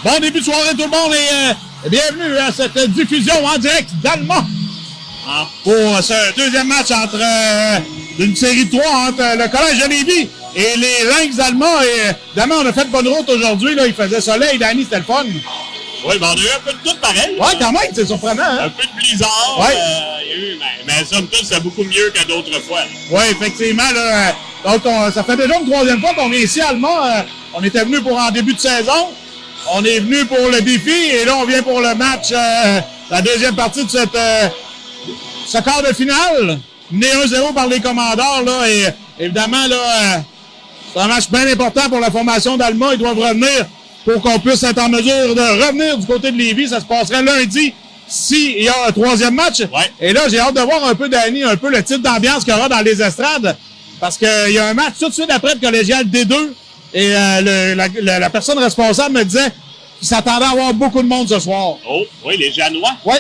Bon début de soirée tout le monde et bienvenue à cette diffusion en direct d'Allemand pour ce deuxième match entre une série de 3 entre le Collège de Lévis et les Lynx d'Allemand. Et évidemment, on a fait bonne route aujourd'hui. Là, il faisait soleil, Danny, c'était le fun. Oui, ben on a eu un peu de tout pareil. Ouais, quand même, c'est surprenant. Hein? Un peu de blizzard. Ouais. Il y a eu, mais somme toute, c'est beaucoup mieux que d'autres fois. Oui, effectivement. Là, donc, ça fait déjà une troisième fois qu'on vient ici à Allemand. On était venu pour en début de saison. On est venu pour le défi et là, on vient pour le match, la deuxième partie de ce quart de finale. Mené 1-0 par les Commandeurs. Là, et évidemment, là, c'est un match bien important pour la formation d'Allemand. Ils doivent revenir pour qu'on puisse être en mesure de revenir du côté de Lévis. Ça se passerait lundi s'il y a un troisième match. Ouais. Et là, j'ai hâte de voir un peu, Danny, un peu le type d'ambiance qu'il y aura dans les estrades. Parce qu'il y a un match tout de suite après le collégial D2. Et la personne responsable me disait qu'il s'attendait à avoir beaucoup de monde ce soir. Oh, oui, les Janois. Oui.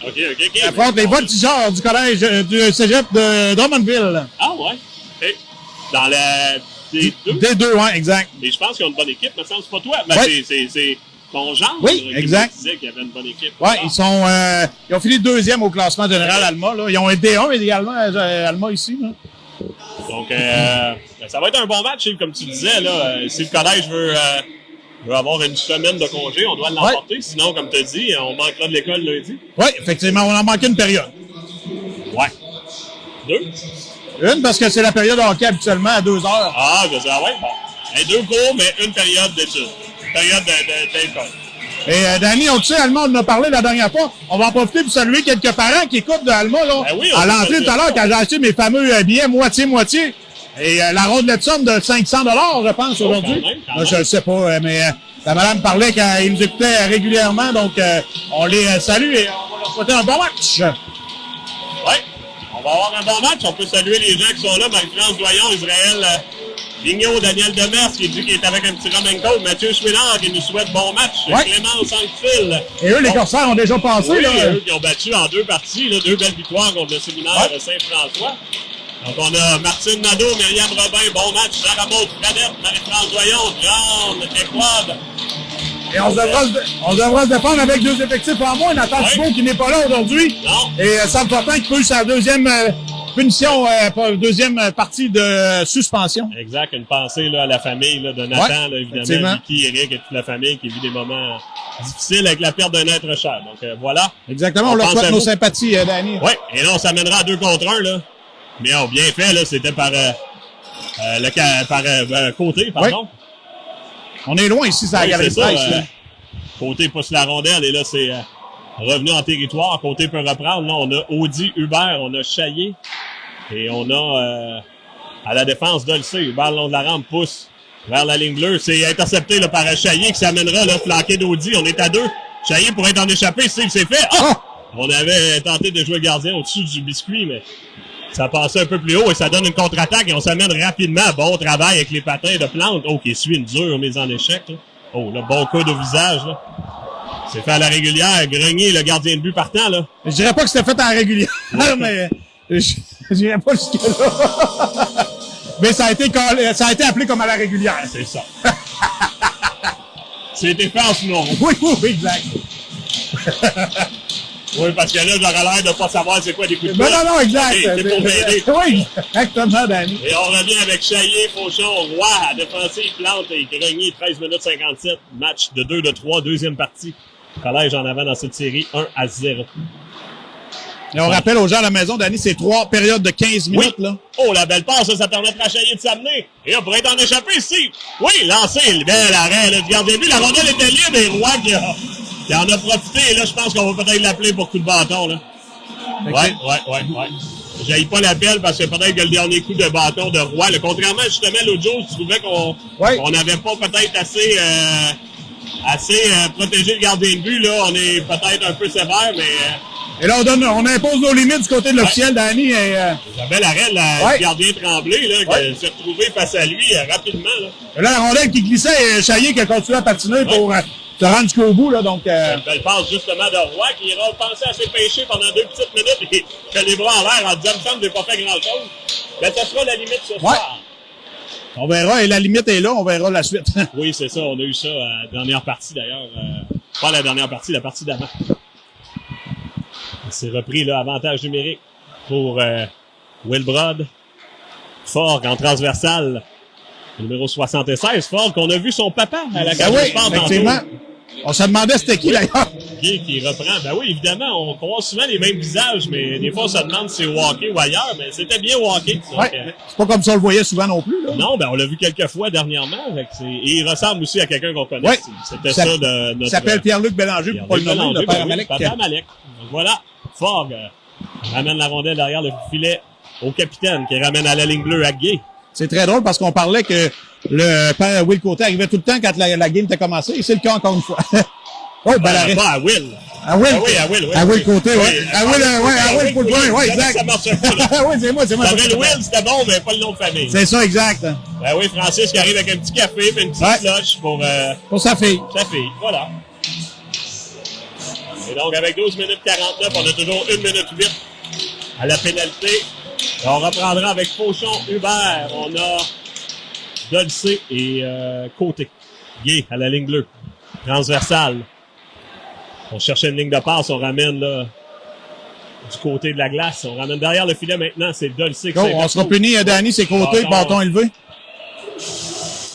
OK. Affronte les voltigeurs du collège du cégep de Drummondville. Ah, ouais. OK. Dans la D2. D2, oui, exact. Et je pense qu'ils ont une bonne équipe, me semble. C'est pas toi. Ben, Ouais. c'est ton genre. Oui, qui exact. me disait qu'il y avait une bonne équipe. Oui, ils ont fini deuxième au classement général Alma. Là. Ils ont un D1 également, Alma ici. Là. Donc, ça va être un bon match, comme tu disais. Là, si le collège veut avoir une semaine de congé, on doit l'emporter. Ouais. Sinon, comme tu as dit, on manquera de l'école lundi. Oui, effectivement, on en manque une période. Ouais. 2? Une, parce que c'est la période hockey habituellement à 2 heures. Ah, je sais, ouais, bon. Et 2 cours, mais une période d'études. Une période d'école. Et Danny, on sait, Alma, on en a parlé la dernière fois. On va en profiter pour saluer quelques parents qui écoutent de Alma. Là, ben oui, à l'entrée tout à l'heure, quand j'ai acheté mes fameux billets moitié-moitié. Et la rondelette somme de 500 $, je pense, aujourd'hui. Quand même. Je ne sais pas, mais la madame parlait qu'ils nous écoutaient régulièrement. Donc, on les salue et on va leur souhaiter un bon match. Oui, on va avoir un bon match. On peut saluer les gens qui sont là. Marie-France Doyon, Israël Vigneault, Daniel Demers, qui dit qu'il est avec un petit Romancoat. Mathieu Chouinard, qui nous souhaite bon match. Ouais. Clémence Anctil. Et eux, les Corsaires ont déjà passé. Oui, là. eux qui ont battu en 2 parties, là, 2 belles victoires contre le séminaire Saint-François. Donc, on a Martine Nadeau, Myriam Robin, bon match, Sarah Maud, Fradette, Marie-France Doyon, Grande, Équad. Et on devra se défendre avec 2 effectifs en moins. Nathan Thibault qui n'est pas là aujourd'hui. Non. Et Sam Fortin qui peut eu sa deuxième punition, deuxième partie de suspension. Exact, une pensée là, à la famille là, de Nathan, là, évidemment, Vicky, Eric et toute la famille qui vit des moments difficiles avec la perte d'un être cher. Donc voilà. Exactement, on leur souhaite nos sympathies, Danny. Oui, et là on s'amènera à 2 contre 1. Là. Mais bien fait, là, c'était par Côté, pardon. Oui. On est loin ici, ça a galerie de presse. Côté pousse la rondelle et là, c'est revenu en territoire. Côté peut reprendre. Là, on a Audi, Hubert, on a Chaillé et on a à la défense Dolcé. Hubert, le long de la rampe, pousse vers la ligne bleue. C'est intercepté là, par Chaillé qui s'amènera là, flanqué d'Audi. On est à 2. Chaillé pourrait en échapper. C'est fait. On avait tenté de jouer gardien au-dessus du biscuit, mais ça passait un peu plus haut et ça donne une contre-attaque et on s'amène rapidement. Bon travail avec les patins de Plante. Oh, qui suit une dure mise en échec. Là. Oh, le bon coup au visage. Là. C'est fait à la régulière. Grenier, le gardien de but partant. Là. Je dirais pas que c'était fait à la régulière, mais je dirais pas jusque-là. Mais ça a été appelé comme à la régulière. C'est ça. C'était fait en ce moment. Oui, exact. Oui, parce que là, j'aurais l'air de ne pas savoir c'est quoi des coups de pouce. Non, exact. C'est pour m'aider. Oui, exactement, Danny. Et on revient avec Chaillé, Fauchon, Roy, à défensive, Plante et Grenier, 13 minutes 57. Match de 2-3, deuxième partie. Collège en avant dans cette série, 1-0. Et on rappelle aux gens à la maison, Danny, c'est 3 périodes de 15 minutes. Oui. Là. Oh, la belle passe, ça permettra à Chaillé de s'amener. Et on pourrait en échapper ici. Oui, lancé, bel arrêt là, du gardien de but. La rondelle était libre et Roy qui en a profité. Et là, je pense qu'on va peut-être l'appeler pour coup de bâton. Là. Okay. Ouais. J'aille pas l'appel parce que peut-être que le dernier coup de bâton de Roy, là, contrairement justement l'autre jour, je trouvais qu'on n'avait pas peut-être assez protégé le gardien de but. Là, on est peut-être un peu sévère, mais... Et là, on impose nos limites du côté de l'officiel, Danny. J'avais l'arrêt, le gardien Tremblay, là, qui s'est retrouvé face à lui rapidement. Là. Et là, la rondelle qui glissait et Chaillé qui a continué à patiner pour se rendre jusqu'au bout. Là, donc, une belle passe justement de Roy qui ira penser à ses péchés pendant 2 petites minutes et fait les bras en l'air en disant « Il me semble que j'ai pas fait grand-chose. » Mais ça sera la limite ce soir. On verra, et la limite est là, on verra la suite. Oui, c'est ça, on a eu ça à la dernière partie d'ailleurs. Pas la dernière partie, la partie d'avant. C'est repris, là, avantage numérique pour Wilbrod. Fogg en transversal. Le numéro 76, Fogg, qu'on a vu son papa à la cage de sport effectivement. On se demandait c'était qui d'ailleurs. Qui reprend. Ben oui, évidemment, on croise souvent les mêmes visages, mais des fois on se demande si c'est au hockey ou ailleurs, mais c'était bien au hockey. Donc, ouais, c'est pas comme ça on le voyait souvent non plus. Là. Non, ben on l'a vu quelques fois dernièrement. Et il ressemble aussi à quelqu'un qu'on connaît. Ouais. C'était ça de notre... Il s'appelle Pierre-Luc Bélanger, pour pas le nommer, le père Amalek. Papa Amalek. Donc voilà, Fogg ramène la rondelle derrière le filet au capitaine qui ramène à la ligne bleue à Gay. C'est très drôle parce qu'on parlait que le père Will Côté arrivait tout le temps quand la game était commencée, et c'est le cas encore une fois. Oh, ben pas à Will. À Will. Ah oui, à Will. Oui, à Will Côté, oui. À Will pour le point, oui, exact. Ça marche pas, là. Oui, c'est moi. T'appelles Will, c'était bon, mais pas le nom de famille. C'est ça, exact. Ben oui, Francis qui arrive avec un petit café et une petite cloche pour sa fille. Sa fille, voilà. Et donc, avec 12 minutes 49, on a toujours 1 minute 8 à la pénalité. Et on reprendra avec Fauchon, Hubert. On a Dolcé et Côté. Gay à la ligne bleue. Transversale. On cherchait une ligne de passe, on ramène là du côté de la glace. On ramène derrière le filet maintenant, c'est Dolcé qui on sera puni, Danny, c'est Côté, bâton élevé.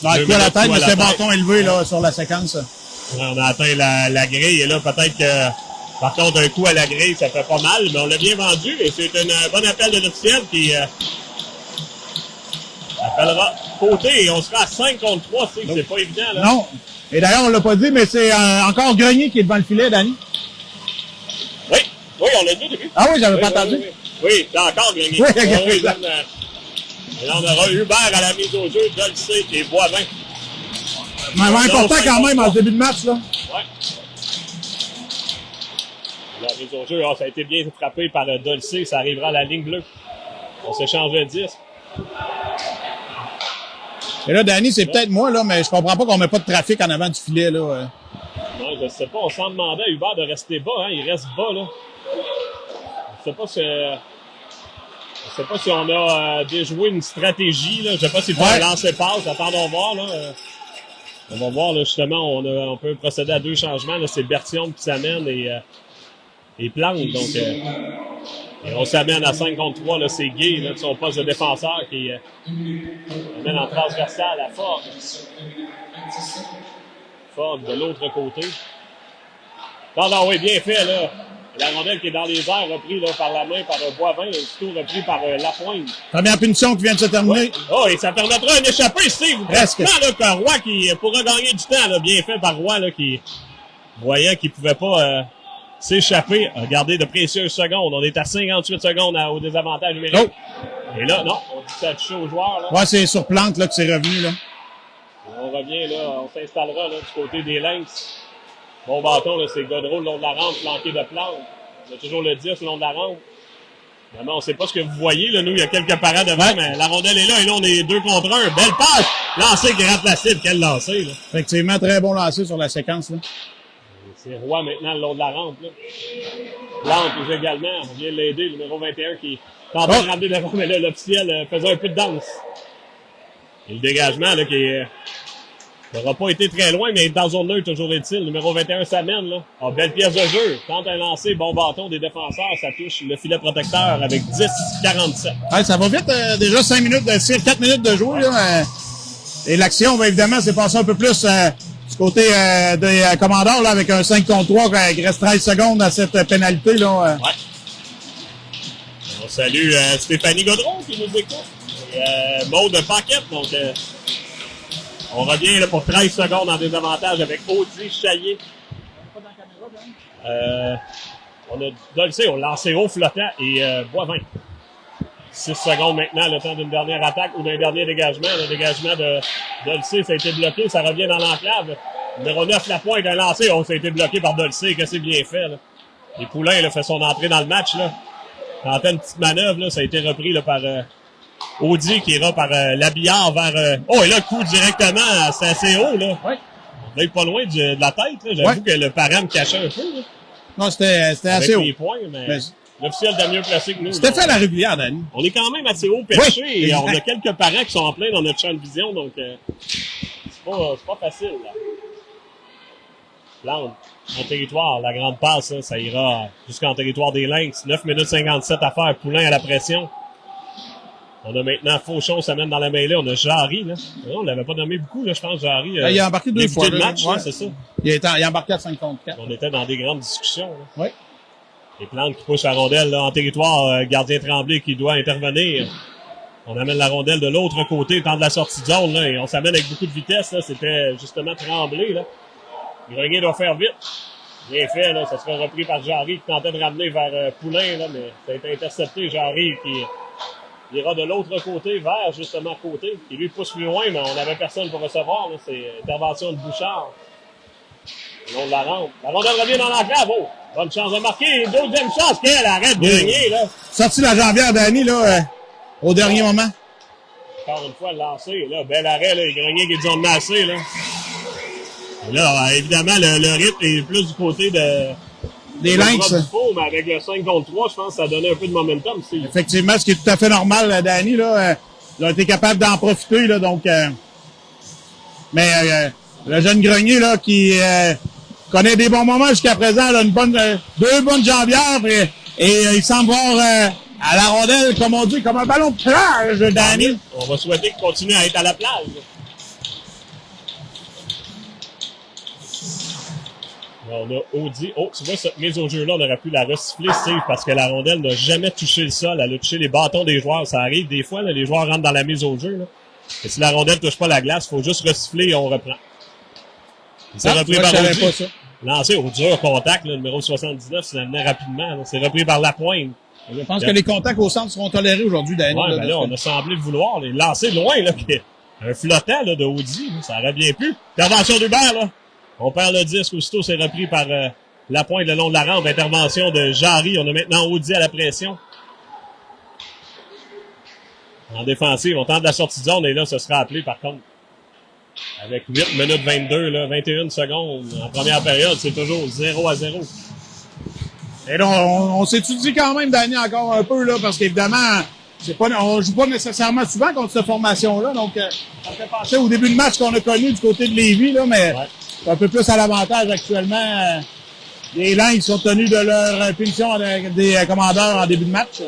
Non, coup à la tête, mais c'est bâton élevé là, sur la séquence. Ouais, on a atteint la grille et là, peut-être que par contre, un coup à la grille, ça fait pas mal, mais on l'a bien vendu et c'est un bon appel de l'officiel qui appellera Côté et on sera à 5 contre 3, c'est pas évident là. Non. Et d'ailleurs, on l'a pas dit, mais c'est encore Grenier qui est devant le filet, Danny. Oui, on l'a dit au début. Ah oui, j'avais pas entendu. Oui, c'est encore Grenier. Oui, et là, on aura Hubert à la mise au jeu, Dolcé et Boivin. Mais important quand même en début de match, là. Ouais. La mise au jeu, ça a été bien frappé par Dolcé, ça arrivera à la ligne bleue. On s'échange le disque. Et là, Danny, c'est peut-être moi, là, mais je comprends pas qu'on met pas de trafic en avant du filet, là. Non, je sais pas. On s'en demandait à Hubert de rester bas, hein. Il reste bas, là. Je sais pas si on a déjoué une stratégie, là. Je sais pas s'il faut un lancer-passe. Attendons voir, là. On va voir, là, justement, on peut procéder à 2 changements, là. C'est Bertillon qui s'amène et Plante, donc, et on s'amène à 5 contre 3, là, c'est Gay, là, de son poste de défenseur qui amène en transversal à Fogg. Fogg de l'autre côté. Non, oui, bien fait, là. La rondelle qui est dans les airs, repris là, par la main par Boivin, surtout repris par Lapointe. Première punition qui vient de se terminer. Ouais. Oh, et ça permettra un échappé, Steve. Presque. Là, qu'un Roy qui pourra gagner du temps, là, bien fait par Roy, là, qui voyait qu'il pouvait pas s'échapper. Regardez de précieuses secondes. On est à 58 secondes au désavantage numérique. Oh. Et là, non, on dit que ça a touché aux joueurs. Là. Ouais, c'est sur Plante là, que c'est revenu. Là. On revient, là, on s'installera là, du côté des Lynx. Bon bâton, là, c'est Godreau le long de la rampe, flanqué de Plante. On a toujours le 10 le long de la rampe. Vraiment, on ne sait pas ce que vous voyez. Là, nous, il y a quelques parades devant, mais la rondelle est là. Et là, on est 2 contre 1. Belle passe! Lancé qui rate la cible. Quel lancer, là. Effectivement, très bon lancer sur la séquence. Là. C'est Roy maintenant le long de la rampe. Là. Plante également. On vient de l'aider, le numéro 21 qui est en train de ramener devant, mais là, l'officiel faisait un peu de danse. Et le dégagement là, qui n'aura pas été très loin, mais dans zone neutre, toujours est-il. Le numéro 21 s'amène. Là. Oh, belle pièce de jeu. Tente un lancer, bon bâton des défenseurs. Ça touche le filet protecteur avec 10-47. Ouais, ça va vite. Déjà 5 minutes de tir, 4 minutes de jouer. Là, et l'action, ben, évidemment, c'est passé un peu plus du côté des commandants là, avec un 5 contre 3 qui reste 13 secondes à cette pénalité. Là, Ouais. On salue Stéphanie Godreau qui nous écoute. Et Maude Paquette. Donc, on revient là, pour 13 secondes en désavantage avec Audi Chaillé. On a Dolcé, on l'a lancé haut flottant et Boivin. 6 secondes maintenant, le temps d'une dernière attaque ou d'un dernier dégagement. Le dégagement de Dolcé, ça a été bloqué, ça revient dans l'enclave. Numéro 9, Lapointe, un lancé, ça a été bloqué par Dolcé, que c'est bien fait. Là. Et Poulain là, fait son entrée dans le match. Là. Tentait une petite manœuvre, là, ça a été repris là, par Audi qui ira par l'habillard vers... Oh, et là, coup directement, c'est assez haut. Là. Ouais. On est pas loin de la tête. Là. J'avoue que le parent me cachait un peu. Là. Non, c'était assez haut. Les points, mais L'officiel de mieux placé que nous. C'était fait à la régulière, Danny. On est quand même assez haut perché Oui, et on a exact. quelques parents qui sont en plein dans notre champ de vision, donc c'est pas facile. Là. Plante, en territoire, la grande passe, ça ira jusqu'en territoire des Lynx. 9 minutes 57 à faire, Poulain à la pression. On a maintenant Fauchon, ça mène dans la mêlée. On a Jarry, là. On l'avait pas nommé beaucoup, là, je pense, Jarry. Il a embarqué 2 fois. Le match, ouais. là, c'est ça. Il a embarqué à 5 contre 4. On était dans des grandes discussions. Là. Oui. Les Plantes qui poussent la rondelle là, en territoire, gardien Tremblay qui doit intervenir. On amène la rondelle de l'autre côté, temps de la sortie de zone, là, et on s'amène avec beaucoup de vitesse. Là. C'était justement Tremblay. Là. Grenier doit faire vite. Bien fait, là, ça sera repris par Jarry qui tentait de ramener vers Poulain, là, mais ça a été intercepté. Jarry qui ira de l'autre côté vers justement côté. Qui lui pousse plus loin, mais on n'avait personne pour recevoir. Là. C'est intervention de Bouchard. Le long de la rampe. La rondelle revient dans l'enclave. Oh, bonne chance de marquer. Deuxième chance qu'elle arrête Grenier, là. Sorti la jambière, Danny, là, au dernier moment. Encore une fois, le lancer, là. Bel arrêt, là. Grenier qui est zone massée, là. Et là, évidemment, le rythme est plus du côté des Lynx. Mais avec le 5 contre 3, je pense que ça donnait un peu de momentum. Effectivement, ce qui est tout à fait normal, Danny, là. Il a été capable d'en profiter, là, donc... mais le jeune Grenier, là, qui connaît des bons moments jusqu'à présent, là, deux bonnes jambières, et il semble voir à la rondelle, comme on dit, comme un ballon de plage, Danny. On va souhaiter qu'il continue à être à la plage. On a Audi. Oh, tu vois, cette mise au jeu-là, on aurait pu la recycler, Steve, parce que la rondelle n'a jamais touché le sol. Elle a touché les bâtons des joueurs. Ça arrive des fois, là, les joueurs rentrent dans la mise au jeu. Là. Et si la rondelle touche pas la glace, il faut juste recycler et on reprend. C'est repris par Audi. Pas ça. Lancé au dur contact, le numéro 79, ça venait rapidement. C'est repris par Lapointe. Je pense que les contacts au centre seront tolérés aujourd'hui, Danny. Ouais, ben là, on a semblé le vouloir. Les lancer loin, là, un flottant là, de Audi, là, ça aurait bien pu. Intervention d'Hubert, là. On perd le disque, aussitôt c'est repris par Lapointe le long de la rampe. Intervention de Jarry. On a maintenant Audi à la pression. En défensive, on tente la sortie de zone et là, ce sera appelé par contre. Avec 8 minutes 22, là, 21 secondes. En première période, c'est toujours 0-0. Et là, on s'étudie quand même, Danny, encore un peu, là, parce qu'évidemment, on joue pas nécessairement souvent contre cette formation-là, donc ça me fait penser au début de match qu'on a connu du côté de Lévis, là, mais c'est un peu plus à l'avantage actuellement. Les Lynx sont tenus de leur punition des commandeurs en début de match.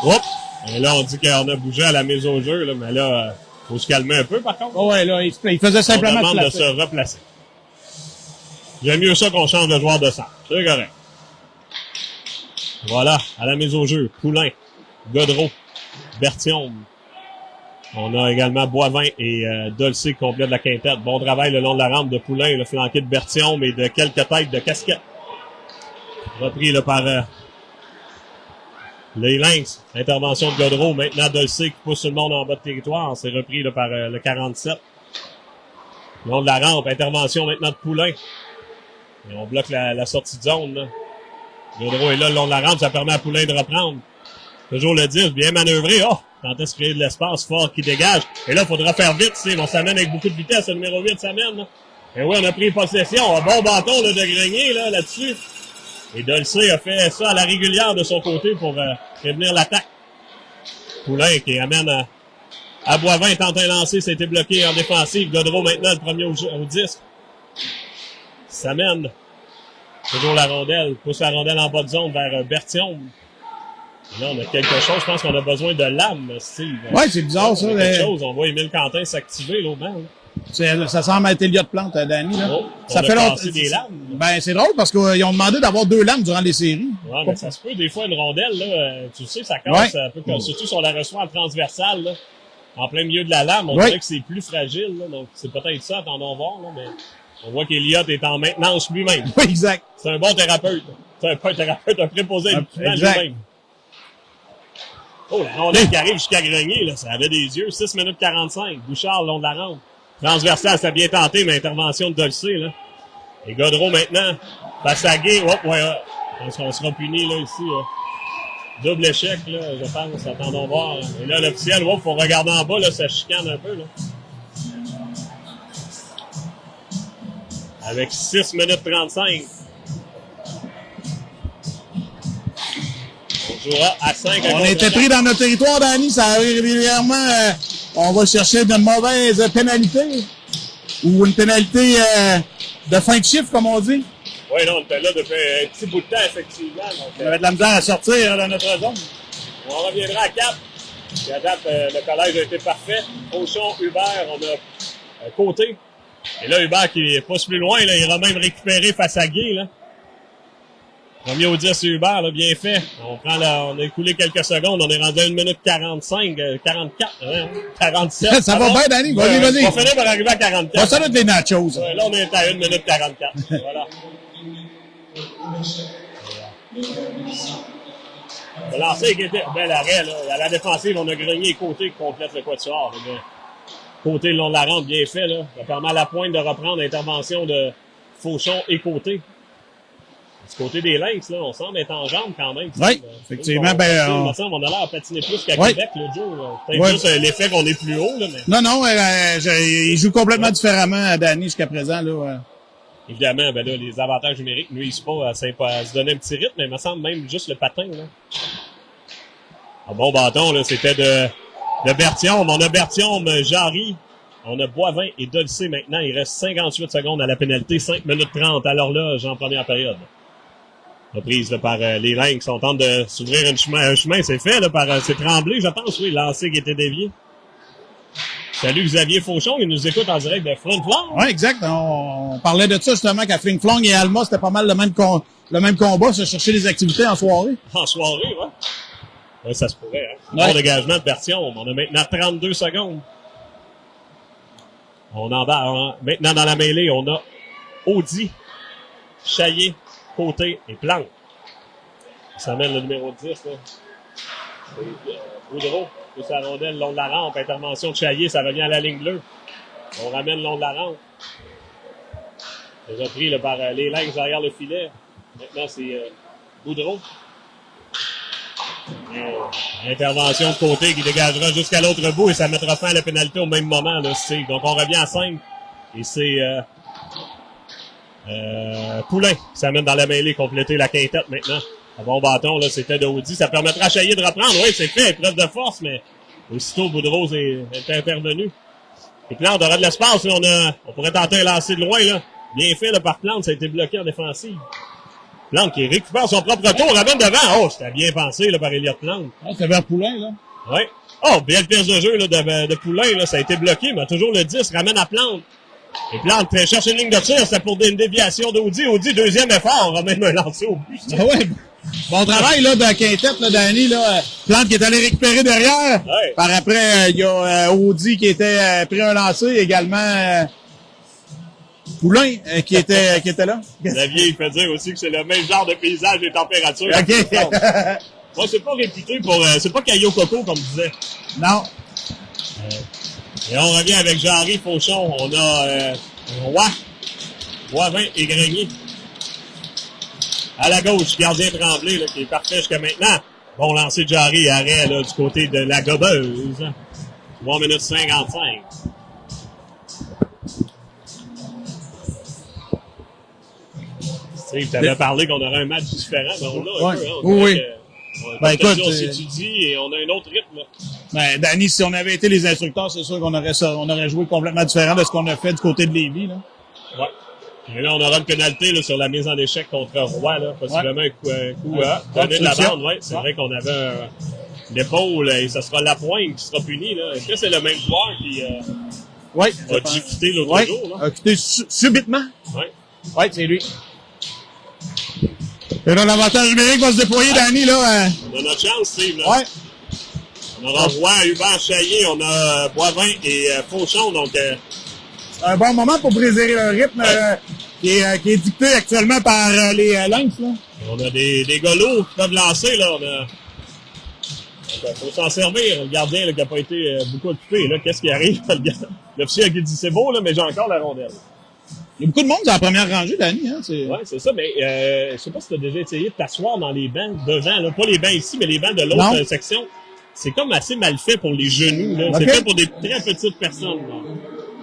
Oups! Et là, on dit qu'on a bougé à la mise au jeu, là, mais là, faut se calmer un peu, par contre. Oh ouais, là, il faisait simplement on demande de se replacer. J'aime mieux ça qu'on change de joueur de centre. C'est correct. Voilà, à la mise au jeu. Poulain, Godreau, Berthiaume. On a également Boivin et Dolcé qui complètent la quintette. Bon travail le long de la rampe de Poulain, le flanqué de Berthiaume et de quelques têtes de casquette. Repris là, par les Lynx. Intervention de Godreau. Maintenant Dolcé qui pousse tout le monde en bas de territoire. C'est repris là, par le 47. Le long de la rampe. Intervention maintenant de Poulain. Et on bloque la sortie de zone. Là. Godreau est là le long de la rampe. Ça permet à Poulain de reprendre. Toujours le 10. Bien manœuvré. Oh! Tentait de se créer de l'espace fort qui dégage. Et là, il faudra faire vite. On s'amène avec beaucoup de vitesse. Le numéro 8 s'amène. Là. Et oui, on a pris possession. Un bon bâton là, de Grenier là-dessus. Et Dolcé a fait ça à la régulière de son côté pour prévenir l'attaque. Poulain qui amène à Boivin. Tente un lancer. Ça a été bloqué en défensive. Godreau maintenant le premier au disque. S'amène. Toujours la rondelle. Pousse la rondelle en bas de zone vers Berthiaume. Et là, on a quelque chose. Je pense qu'on a besoin de lames, Steve. Ouais, c'est bizarre, ça. Quelque chose. On voit Émile Quentin s'activer, là, au banc. Ça semble être Elliott Plante, Danny, là. Oh, ça fait longtemps. Des lames. Ben, c'est drôle parce qu'ils ont demandé d'avoir 2 lames durant les séries. Ouais, mais ça se peut. Des fois, une rondelle, là, tu sais, ça casse un peu comme, surtout si on la reçoit en transversale, là. En plein milieu de la lame, on dirait que c'est plus fragile, là. Donc, c'est peut-être ça, attendons voir, là, mais on voit qu'Elliott est en maintenance lui-même. Oui, exact. C'est un bon thérapeute. C'est un thérapeute, un préposé lui-même. Oh, la rondelle qui arrive jusqu'à Grenier, là, ça avait des yeux. 6 minutes 45. Bouchard, le long de la rampe. Transversal, ça a bien tenté, mais intervention de Dolcé, là. Et Godreau, maintenant. Passagué. Oh, ouais, je pense qu'on sera puni, là, ici. Double échec, là, je pense. Attendons voir. Là. Et là, l'officiel, oh, faut regarder en bas, là, ça chicane un peu, là. Avec 6 minutes 35. jouera à 5. On était pris dans notre territoire, Danny. Ça arrive régulièrement. On va chercher de mauvaises pénalités. Ou une pénalité de fin de chiffre, comme on dit. Oui, non, on était là depuis un petit bout de temps, effectivement. Donc, on avait de la misère à sortir de notre zone. On reviendra à 4. Puis à date, le collège a été parfait. Auchon, Hubert, on a Côté. Et là, Hubert qui passe plus loin, là, il ira même récupérer face à Guy. Là. Premier au 10, c'est Hubert, là, bien fait. On a écoulé quelques secondes, on est rendu à 1 minute 45, 44, 47. Ça va bien, Danny, vas-y. On va finir par arriver à 44. Bon, ça doit être des nachos. Là, on est à 1 minute 44. Voilà. Le lancer qui était bel arrêt, là. À la défensive, on a grogné Côté qui complète le quatuor. Côté le long de la rampe, bien fait, là. Ça permet à la pointe de reprendre l'intervention de Fauchon et Côté. Du côté des Lynx, là, on semble être en jambes quand même. Oui, effectivement. On a l'air à patiner plus qu'à Québec, le Joe. Peut-être juste l'effet qu'on est plus haut, là, mais... Non, il joue complètement différemment, Danny, jusqu'à présent, là. Évidemment, ben là, les avantages numériques nuisent pas à se donner un petit rythme, mais il me semble même juste le patin, là. Un bon bâton, là, c'était de Berthiaume. On a Berthiaume, Jarry, on a Boivin et Dolcé maintenant. Il reste 58 secondes à la pénalité, 5 minutes 30 à l'horloge en première période. Reprise là, par les Lynx. On tente de s'ouvrir un chemin, c'est fait là, par c'est Tremblay, je pense, oui, lancé qui était dévié. Salut Xavier Fauchon, il nous écoute en direct de Flin-Flon. Oui, exact. On parlait de ça justement qu'à Flin-Flon et Alma, c'était pas mal le même combat, se chercher des activités en soirée. En soirée, ouais. Ouais, ça se pourrait, hein. Ouais. Bon dégagement de Berthiaume. On a maintenant 32 secondes. On embarque maintenant dans la mêlée, on a Audi, Chaillé, Côté et Plante. Ça mène le numéro 10, là. Boudreau, pousse la rondelle le long de la rampe, intervention de Chaillé, ça revient à la ligne bleue. On ramène le long de la rampe. Déjà pris là, par les Lynx derrière le filet. Maintenant, c'est Boudreau. Intervention de Côté qui dégagera jusqu'à l'autre bout et ça mettra fin à la pénalité au même moment. Là, donc on revient à 5 et c'est Poulain qui s'amène dans la mêlée, compléter la quintette maintenant. Un bon bâton, là, c'était de Audi. Ça permettra à Chaillé de reprendre. Oui, c'est fait, preuve de force, mais aussitôt Boudreau est intervenu. Et Plante aura de l'espace. Là, on pourrait tenter un lancer de loin. Là. Bien fait là, par Plante, ça a été bloqué en défensive. Plante qui récupère son propre tour, ramène devant. Oh, c'était bien pensé là, par Elliott Plante. Ah, c'était vers Poulain, là. Oui. Oh, belle pièce de jeu là, de Poulain. Là, ça a été bloqué, mais toujours le 10 ramène à Plante. Et Plante cherche une ligne de tir, c'est pour une déviation d'Audi. Audi, deuxième effort, ramène un lancer au but. Ah ouais. Bon travail là de quintette, là, Danny. Là, Plante qui est allé récupérer derrière. Ouais. Par après, il y a Audi qui était pris un lancer, également Poulain qui était là. Xavier, il fait dire aussi que c'est le même genre de paysage et température. OK. Moi, c'est pas réputé pour... c'est pas Caillou Coco, comme disait. Non. Et on revient avec Jarry, Fauchon. On a Roy, Boivin et Grenier. À la gauche, gardien Tremblay, là, qui est parfait jusqu'à maintenant. Bon lancer de Jarry, arrêt là, du côté de la gobeuse. 3 minutes 55. Steve, t'avais parlé qu'on aurait un match différent, mais on l'a un peu. Hein, oui. Écoute, on s'étudie et on a un autre rythme. Là. Ben, Danny, si on avait été les instructeurs, c'est sûr qu'on aurait joué complètement différent de ce qu'on a fait du côté de Lévis, là. Ouais. Et là, on aura une pénalité là, sur la mise en échec contre Roy, là, possiblement un coup donné de la bande. Ouais, c'est vrai qu'on avait l'épaule et ce sera Lapointe qui sera puni. Là. Est-ce que c'est le même joueur qui a dû quitter l'autre jour? Là? A quitté subitement. Oui, c'est lui. Et là, l'avantage numérique va se déployer, Danny, là. On a notre chance, Steve. Là. Ouais. On aura Roy, Hubert, Chaillé, on a Boivin et Fauchon, donc... un bon moment pour briser le rythme qui est dicté actuellement par les Lynx, là. On a des gars lourds qui peuvent lancer, là. Il faut s'en servir. Le gardien là, qui n'a pas été beaucoup occupé, là, qu'est-ce qui arrive? L'officier qui dit c'est beau, là, mais j'ai encore la rondelle. Il y a beaucoup de monde dans la première rangée, Danny. Hein, oui, c'est ça, mais je sais pas si tu as déjà essayé de t'asseoir dans les bancs devant, là, pas les bancs ici, mais les bancs de l'autre section. C'est comme assez mal fait pour les genoux. Là. Okay. C'est fait pour des très petites personnes.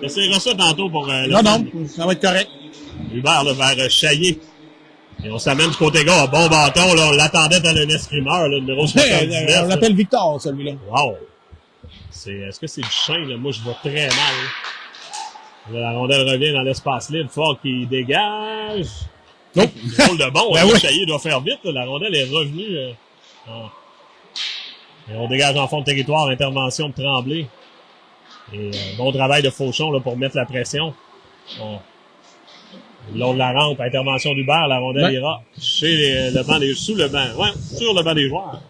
J'essaierai ça tantôt pour... non, ça va être correct. Hubert là, vers Chaillé. Et on s'amène du côté gars, un bon bâton, là, on l'attendait dans le escrimeur, le numéro 79. On l'appelle Victor, celui-là. Wow! Est-ce que c'est du chien, là? Moi, je vois très mal. Là, la rondelle revient dans l'espace libre, fort qui dégage. Nope. Drôle de bon, Ben le oui. Chaillé doit faire vite, là. La rondelle est revenue. Et on dégage en fond de territoire, intervention de Tremblay. Et bon travail de Fauchon là, pour mettre la pression. Le long de la rampe, intervention d'Hubert, la rondelle ira chez le banc sous le banc. Ouais, sur le banc des joueurs.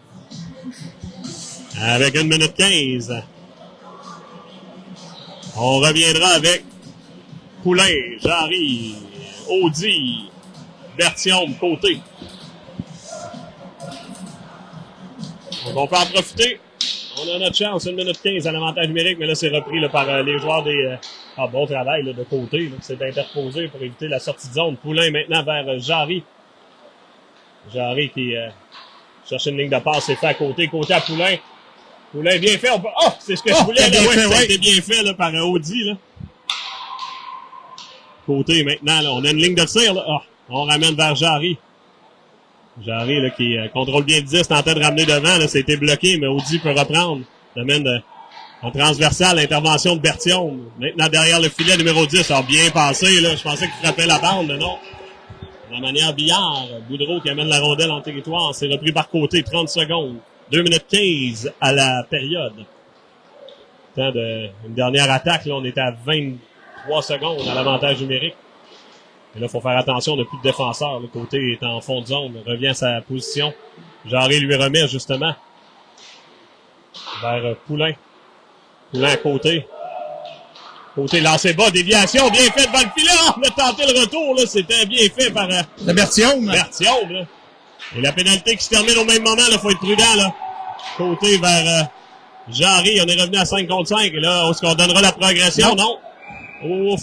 Avec 1 minute 15. On reviendra avec Poulain, Jarry, Audi, Berthiaume, Côté. Donc on peut en profiter. On a notre chance, 1 minute 15 à l'avantage numérique, mais là c'est repris là, par les joueurs des... bon travail là, de Côté, là, qui s'est interposé pour éviter la sortie de zone. Poulain maintenant vers Jarry. Jarry qui cherche une ligne de passe, c'est fait à Côté. Côté à Poulain. Poulain bien fait. C'est ce que je voulais. Là, ça a été bien fait là, par Audi. Là. Côté maintenant, là, on a une ligne de tir. Là. On ramène vers Jarry. Jarry là, qui contrôle bien le 10, tentait de ramener devant. Là, ça a été bloqué, mais Audi peut reprendre. L'amène en transversal, l'intervention de Berthiaume. Maintenant derrière le filet, numéro 10. Alors bien passé. Là. Je pensais qu'il frappait la bande, mais non. De la manière Billard. Boudreau qui amène la rondelle en territoire. C'est repris par Côté, 30 secondes. 2 minutes 15 à la période. Temps de une dernière attaque, là, on est à 23 secondes à l'avantage numérique. Et là, il faut faire attention, on n'a plus de défenseur. Le Côté est en fond de zone, revient à sa position. Jarry lui remet justement vers Poulain. Poulain à Côté. Côté lancé bas, déviation, bien fait devant le filet. On a tenté le retour, là, c'était bien fait par le Berthiaume. Berthiaume, là. Et la pénalité qui se termine au même moment, il faut être prudent. Là. Côté vers Jarry, on est revenu à 5 contre 5. Et là, est-ce qu'on donnera la progression? Non. Ouf.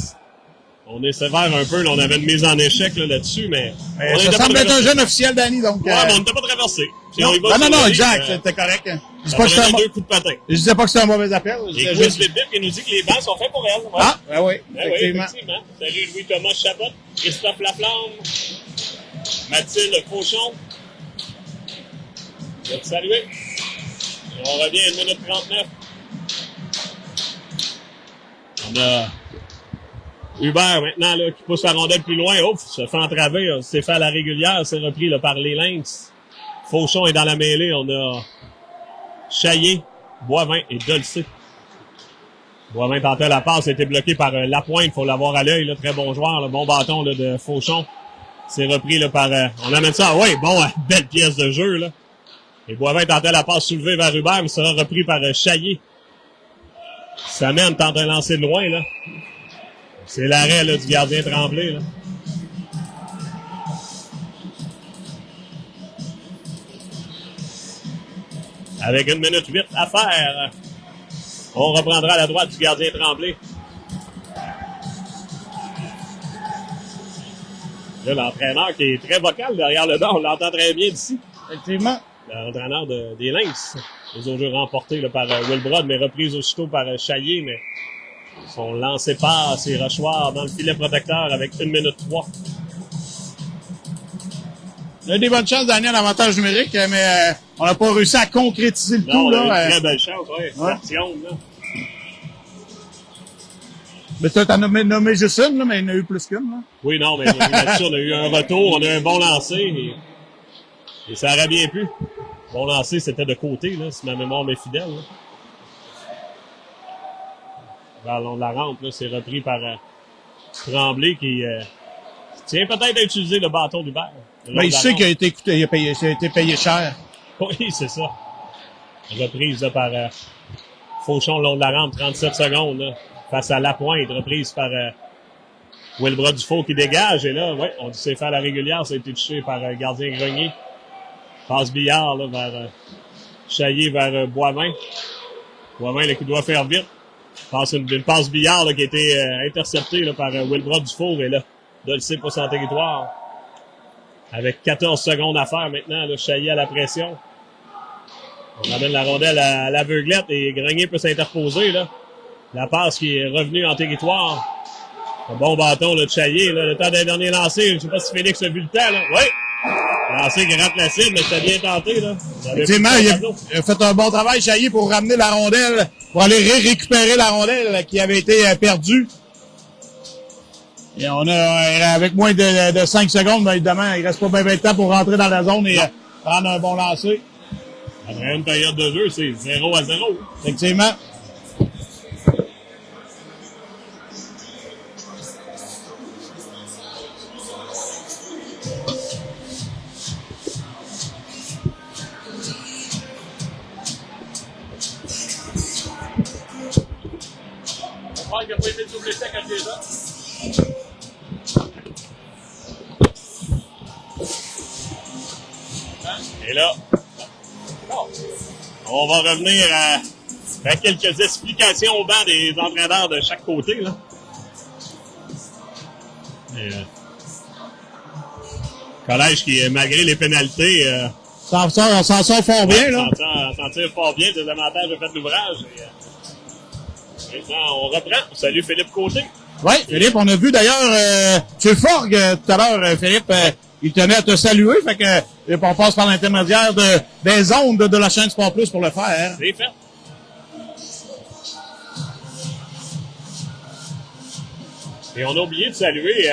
On est sévère un peu. Là, on avait une mise en échec là-dessus, mais... ça semble être un jeune officiel, Danny, donc... Ouais, mais on n'était pas traversé. Non, exact, c'était correct. Je dis pas que c'était deux coups de patin. Je disais pas que c'était un mauvais appel. Et Quiz Bip qui nous dit que les bancs sont faits pour elle. Ouais. Ah, ben oui, effectivement. Salut Louis-Thomas Chabot, Christophe Laflamme, Mathilde Fauchon. Je vais te saluer. Et on revient à 1 minute 39. On a Hubert maintenant là, qui pousse la rondelle plus loin. Ouf, se fait entraver. C'est fait à la régulière. C'est repris là, par les Lynx. Fauchon est dans la mêlée. On a Chaillé, Boivin et Dolcé. Boivin tentait la passe. A été bloqué par Lapointe. Il faut l'avoir à l'œil. Très bon joueur. Le bon bâton là, de Fauchon. C'est repris là, par... on amène ça. Oui, bon, belle pièce de jeu. Là. Et Boivin tentait la passe soulevée vers Hubert, mais sera repris par Chaillé. Samen tente un lancer de loin, là. C'est l'arrêt, là, du gardien Tremblay, là. Avec 1 minute 8 à faire. On reprendra à la droite du gardien Tremblay. Là, l'entraîneur qui est très vocal derrière le banc, on l'entend très bien d'ici. Effectivement. L'entraîneur des Lynx. Les autres jeux remportés là, par Wilbrod, mais reprise aussitôt par Chaillé, mais son lancé passe et Rochoir dans le filet protecteur avec 1 minute 3. On a des bonnes chances d'année à l'avantage numérique, mais on n'a pas réussi à concrétiser le Non, tout. là, On a une très belle chance, ouais. Mais toi, t'en as nommé juste une, là, mais il y en a eu plus qu'une. Là. Oui, non, mais là-dessus, on a eu un retour, on a eu un bon lancer et ça aurait bien pu. Bon lancer, c'était de côté, là, si ma mémoire m'est fidèle. Là. Vers le long de la rampe, là, c'est repris par Tremblay qui tient peut-être à utiliser le bâton d'Hubert. Mais il sait qu'il a été écouté, il a été payé cher. Oui, c'est ça. Reprise là, par Fauchon le long de la rampe, 37 secondes, là, face à Lapointe, reprise par Wilbrod Dufault qui dégage. Et là, ouais, on dit c'est fait à la régulière, ça a été touché par gardien Grenier. Passe Billard là, vers Chaillé, vers Boivin. Boivin là, qui doit faire vite. Passe une passe Billard là, qui a été interceptée là, par Wilbrod Dufour. Et là, Dolcé pour son territoire. Avec 14 secondes à faire maintenant, là, Chaillé à la pression. On ramène la rondelle à l'aveuglette et Grenier peut s'interposer. Là. La passe qui est revenue en territoire. Un bon bâton là, de Chaillé, là, le temps d'un dernier lancé. Je ne sais pas si Félix a vu le temps. Là. Oui! Lancé qui rate la cible, mais c'était bien tenté. Là. Effectivement, il a fait un bon travail, Chaillé, pour ramener la rondelle, pour aller récupérer la rondelle qui avait été perdue. Et on a, avec moins de 5 secondes, bien évidemment, il reste pas bien de temps pour rentrer dans la zone et prendre un bon lancer. Après une période de jeu, c'est 0-0. Effectivement. Il n'a pas été sur le sec à déjà. Et là, on va revenir à quelques explications au banc des entraîneurs de chaque côté. Là. Et, collège qui, malgré les pénalités, On s'en sort fort bien, là. On s'en tire fort bien, des avantages de fait l'ouvrage. Maintenant, on reprend. Salut Philippe Côté. Oui, Philippe, on a vu d'ailleurs M. Forgue tout à l'heure, Philippe, il tenait à te saluer, fait que on passe par l'intermédiaire des ondes de la chaîne Sport Plus pour le faire. C'est fait. Et on a oublié de saluer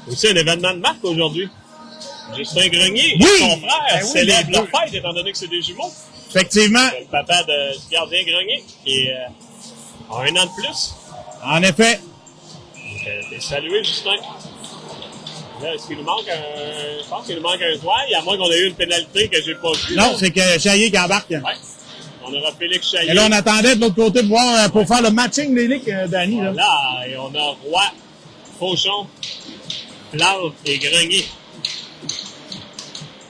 aussi un événement de marque aujourd'hui. Justin Grenier et son frère célèbrent leur fête, étant donné que c'est des jumeaux. Effectivement. C'est le papa du gardien Grenier qui a 1 an de plus. En effet. T'es salué, Justin. Là, est-ce qu'il nous manque un... Je pense qu'il nous manque un toit, à moins qu'on ait eu une pénalité que j'ai pas vue. Non, c'est que Chaillé qui embarque. Ouais. On aura Félix Chaillé. Et là, on attendait de l'autre côté de voir pour faire le matching des ligues, Danny. Là. Là, et on a Roy, Fauchon, Plante et Grenier.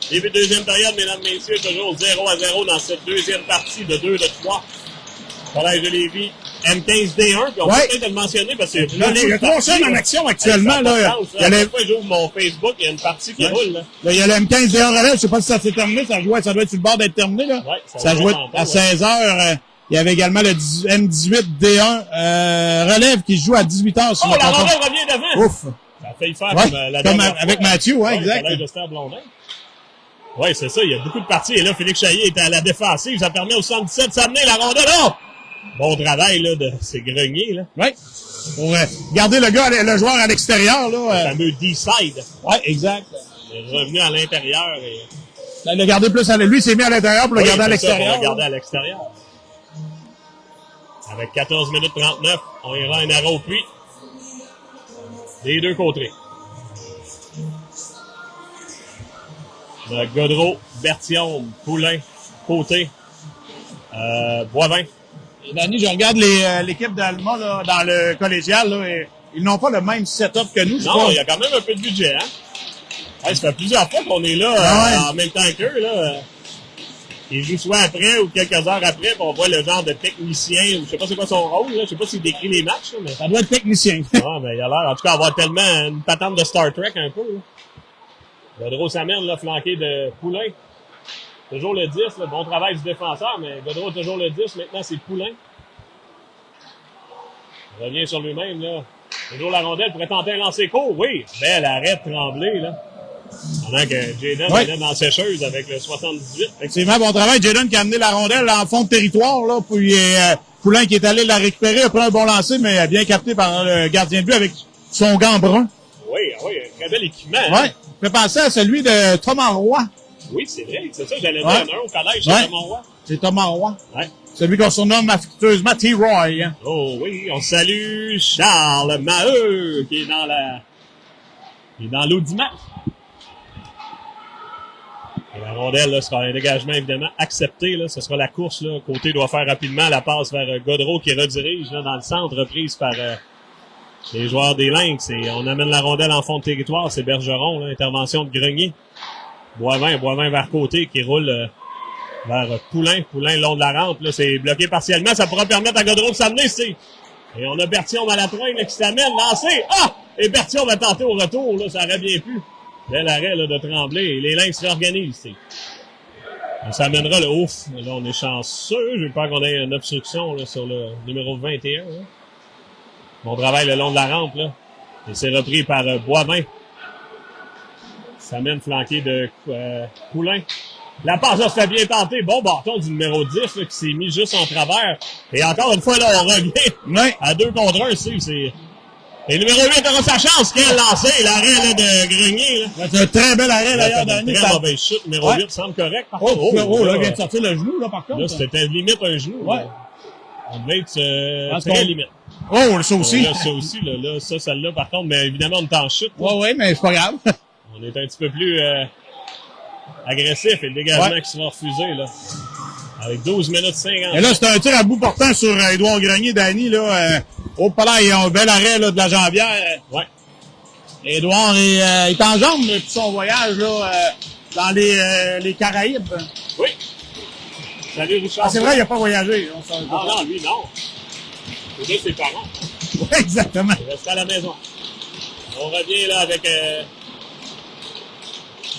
Début de deuxième période, mesdames, messieurs, toujours 0-0 dans cette deuxième partie de 2 de 3. Collège de Lévis, M15D1, puis on peut peut-être le mentionner parce que il y a 3 chaînes en action actuellement. Là. Fois, j'ouvre mon Facebook, il y a une partie qui roule. Là. Là, il y a le M15D1 relève, je sais pas si ça s'est terminé, ça doit être sur le bord d'être terminé. Là. Ouais, ça jouait à 16h. Il y avait également le M18D1 relève qui joue à 18h. Oh, la rondelle revient devant! Ouf! Ça a failli faire comme la dernière avec fois, Mathieu, exact. Collège de Stade Blondin. Oui, c'est ça, il y a beaucoup de parties. Et là, Félix Chaillé est à la défensive. Ça permet au 77 de s'amener la rondelle. Oh! Bon travail, là, de ces greniers, là. Oui. Pour garder le joueur à l'extérieur, là. Le fameux D-side. Oui, exact. Il est revenu à l'intérieur et... Il l'a gardé plus à lui, il s'est mis à l'intérieur pour le garder à l'extérieur. Pour le garder à l'extérieur. Avec 14 minutes 39, on ira un arrêt au puits. Des deux côtés. Godreau, Berthiaume, Poulain, Côté, Boivin. Et Danny, je regarde l'équipe d'Alma là, dans le collégial, là, et ils n'ont pas le même setup que nous. Non, il y a quand même un peu de budget, hein? Ouais, ça fait plusieurs fois qu'on est là en même temps qu'eux, là. Ils jouent soit après ou quelques heures après, puis on voit le genre de technicien, ou je sais pas c'est quoi son rôle, là. Je sais pas s'il décrit les matchs, là, mais... Ça doit être technicien. Ah, mais il a l'air, en tout cas, avoir tellement une patente de Star Trek un peu, là. Godreau s'amène, là, flanqué de Poulain. Toujours le 10, là, bon travail du défenseur, mais Godreau toujours le 10, maintenant c'est Poulain. Il revient sur lui-même, là. Toujours la rondelle pourrait tenter un lancer court, oui. Bel arrêt de Tremblay, là. Pendant que Jayden est dans la sécheuse avec le 78. Effectivement, bon travail. Jayden qui a amené la rondelle en fond de territoire, là, puis Poulain qui est allé la récupérer, a pris un bon lancer, mais bien capté par le gardien de but avec son gant brun. Oui, un très bel équipement. Oui, fait penser à celui de Thomas Roy. Oui, c'est vrai, c'est ça, j'allais dire un au collège, c'est Thomas Roy. C'est Thomas Roy. Ouais. Celui qu'on surnomme affectueusement T-Roy. Hein. Oh oui, on salue Charles Maheu, qui est dans l'audimat. Et la rondelle, là, sera un dégagement évidemment accepté. Là. Ce sera la course. Là. Côté doit faire rapidement la passe vers Godreau qui redirige là, dans le centre, reprise par les joueurs des Lynx. Et on amène la rondelle en fond de territoire. C'est Bergeron, là, intervention de Grenier. Boivin vers côté qui roule vers Poulain. Poulain le long de la rampe. Là, c'est bloqué partiellement. Ça pourra permettre à Godreau de s'amener. Et on a Berthiaume à la pointe qui s'amène, lancé. Ah! Et Berthiaume va tenter au retour. Là, ça aurait bien pu. Bel arrêt là, de Tremblay. Et les Lynx réorganisent. On s'amènera le ouf. Là, on est chanceux. J'ai peur qu'on ait une obstruction là, sur le numéro 21. Là. Bon travail le long de la rampe. Là. Et c'est repris par Boivin. Ça mène flanqué de Poulain. La passe là, c'était bien tenté. Bon bâton du numéro 10 là, qui s'est mis juste en travers. Et encore une fois, là, on revient à 2 contre 1. C'est... Et le numéro 8 aura sa chance. Quel lancé, l'arrêt là, de Grenier. Là. C'est un très bel arrêt d'ailleurs, Danny. Très mauvais chute. Numéro 8 semble correct. Par contre. Là, il vient de sortir le genou, là, par contre. Là, c'était limite un genou. Ouais. Là. On devait être très limite. Oh, ça aussi. Là, ça aussi, là, ça, celle-là, par contre, mais évidemment, on est en chute. Ouais, mais c'est pas grave. On est un petit peu plus agressif et le dégagement qui sera refusé, là. Avec 12 minutes 50. Et là, c'est un tir à bout portant sur Édouard Grenier, Danny, là. Au palais, il y a un bel arrêt, là, de la jambière. Ouais. Édouard est en jambes depuis son voyage, là, dans les Caraïbes. Oui. Salut, Richard. Ah, c'est vrai, il n'a pas voyagé. Non, lui, non. C'est juste ses parents. Oui, exactement. Il reste à la maison. On revient, là, avec,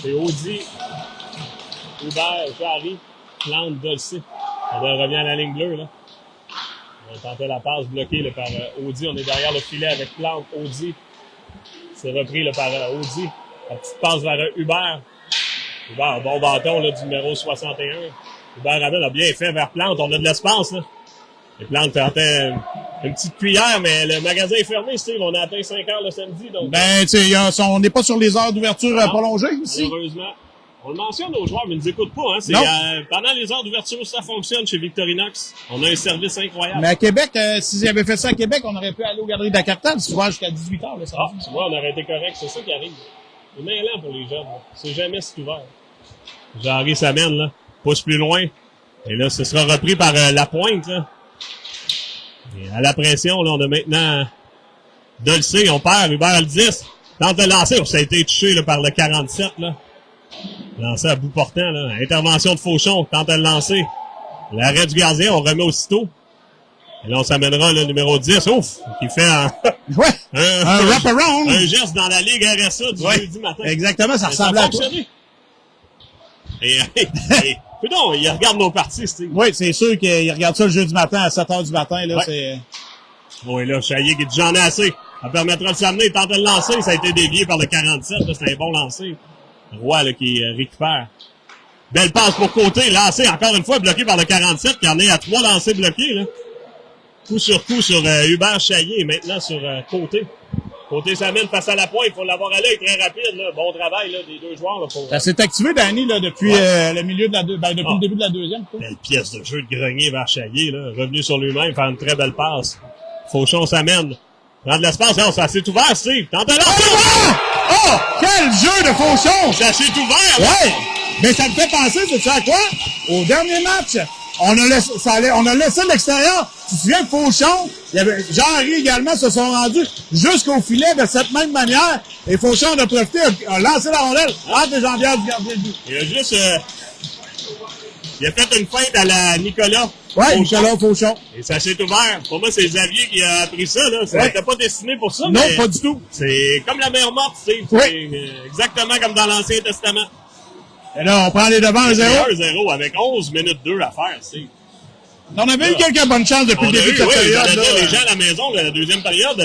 c'est Audi, Hubert, Jarry, Plante, Dolcé. On revient à la ligne bleue, là. On va tenter la passe bloquée là, par Audi. On est derrière le filet avec Plante, Audi. C'est repris là, par Audi. La petite passe vers Hubert. Hubert, bon bâton là, du numéro 61. Hubert Rabel a bien fait vers Plante. On a de l'espace, là. Et Plante tentait une petite cuillère, mais le magasin est fermé, Steve. On a atteint 5 heures le samedi. Donc, ben, tu sais, on n'est pas sur les heures d'ouverture prolongées ici. Malheureusement. On le mentionne aux joueurs, mais ils ne nous écoutent pas. Hein. C'est, pendant les heures d'ouverture, ça fonctionne chez Victorinox. On a un service incroyable. Mais à Québec, s'ils avaient fait ça à Québec, on aurait pu aller aux Galeries de la Capitale, tu vois, jusqu'à 18 h le samedi. Tu vois, on aurait été correct. C'est ça qui arrive. C'est mêlant pour les jeunes. Là. C'est jamais si ouvert. Jarry s'amène, là. Pousse plus loin. Et là, ce sera repris par la pointe, là. Et à la pression, là, on a maintenant Dolcé, on perd, Hubert le 10. Tente de lancer, ça a été touché là, par le 47, là. Lancé à bout portant, là. Intervention de Fauchon, tente de le lancer. L'arrêt du gardien, on remet aussitôt. Et là, on s'amènera le numéro 10, ouf, qui fait un wrap-around. Un geste dans la Ligue RSA du jeudi matin. Exactement, ça ressemble à quoi. Et putain, il regarde nos parties, Steve. Oui, c'est sûr qu'il regarde ça le jeudi matin à 7 h du matin, là, c'est... Oui, là, Chaillé qui dit j'en ai assez. Ça permettra de s'amener, il tente de le lancer, ça a été dévié par le 47, là, c'était un bon lancer. Roy, là, qui récupère. Belle passe pour Côté, lancé encore une fois, bloqué par le 47, qui en est à 3 lancers bloqués, là. Coup sur Hubert Chaillé, maintenant sur Côté. Côté s'amène face à la pointe, il faut l'avoir à l'œil très rapide, là. Bon travail, là, des deux joueurs, là, pour... Ça s'est activé, Danny, là, depuis le milieu de la depuis le début de la deuxième. Belle pièce de jeu de Grenier vers Chaillé, là. Revenu sur lui-même, faire une très belle passe. Fauchon s'amène. Prend de l'espace, non, ça s'est ouvert, Steve. Tente de Oh! Quel jeu de Fauchon! Ça s'est ouvert! Ouais! Mais ça me fait penser, c'est à quoi? Au dernier match, on a laissé l'extérieur. Tu te souviens de Fauchon? Il y avait Jarry également se sont rendus jusqu'au filet de cette même manière. Et Fauchon a profité, a lancé la rondelle entre les jambières du gardien de but. Il a juste, il a fait une feinte à la Nicolas. Ouais, Nicolas Fauchon. Et ça s'est ouvert. Pour moi, c'est Xavier qui a appris ça, là. Ça n'était pas destiné pour ça. Non, pas du tout. C'est comme la mer morte, tu sais. Oui. C'est exactement comme dans l'Ancien Testament. Et là, on prend les devants 1-0. 1-0 avec 11 minutes 2 à faire, tu sais. On avait eu quelques bonnes chances depuis le début de cette période. Les gens à la maison, la deuxième période,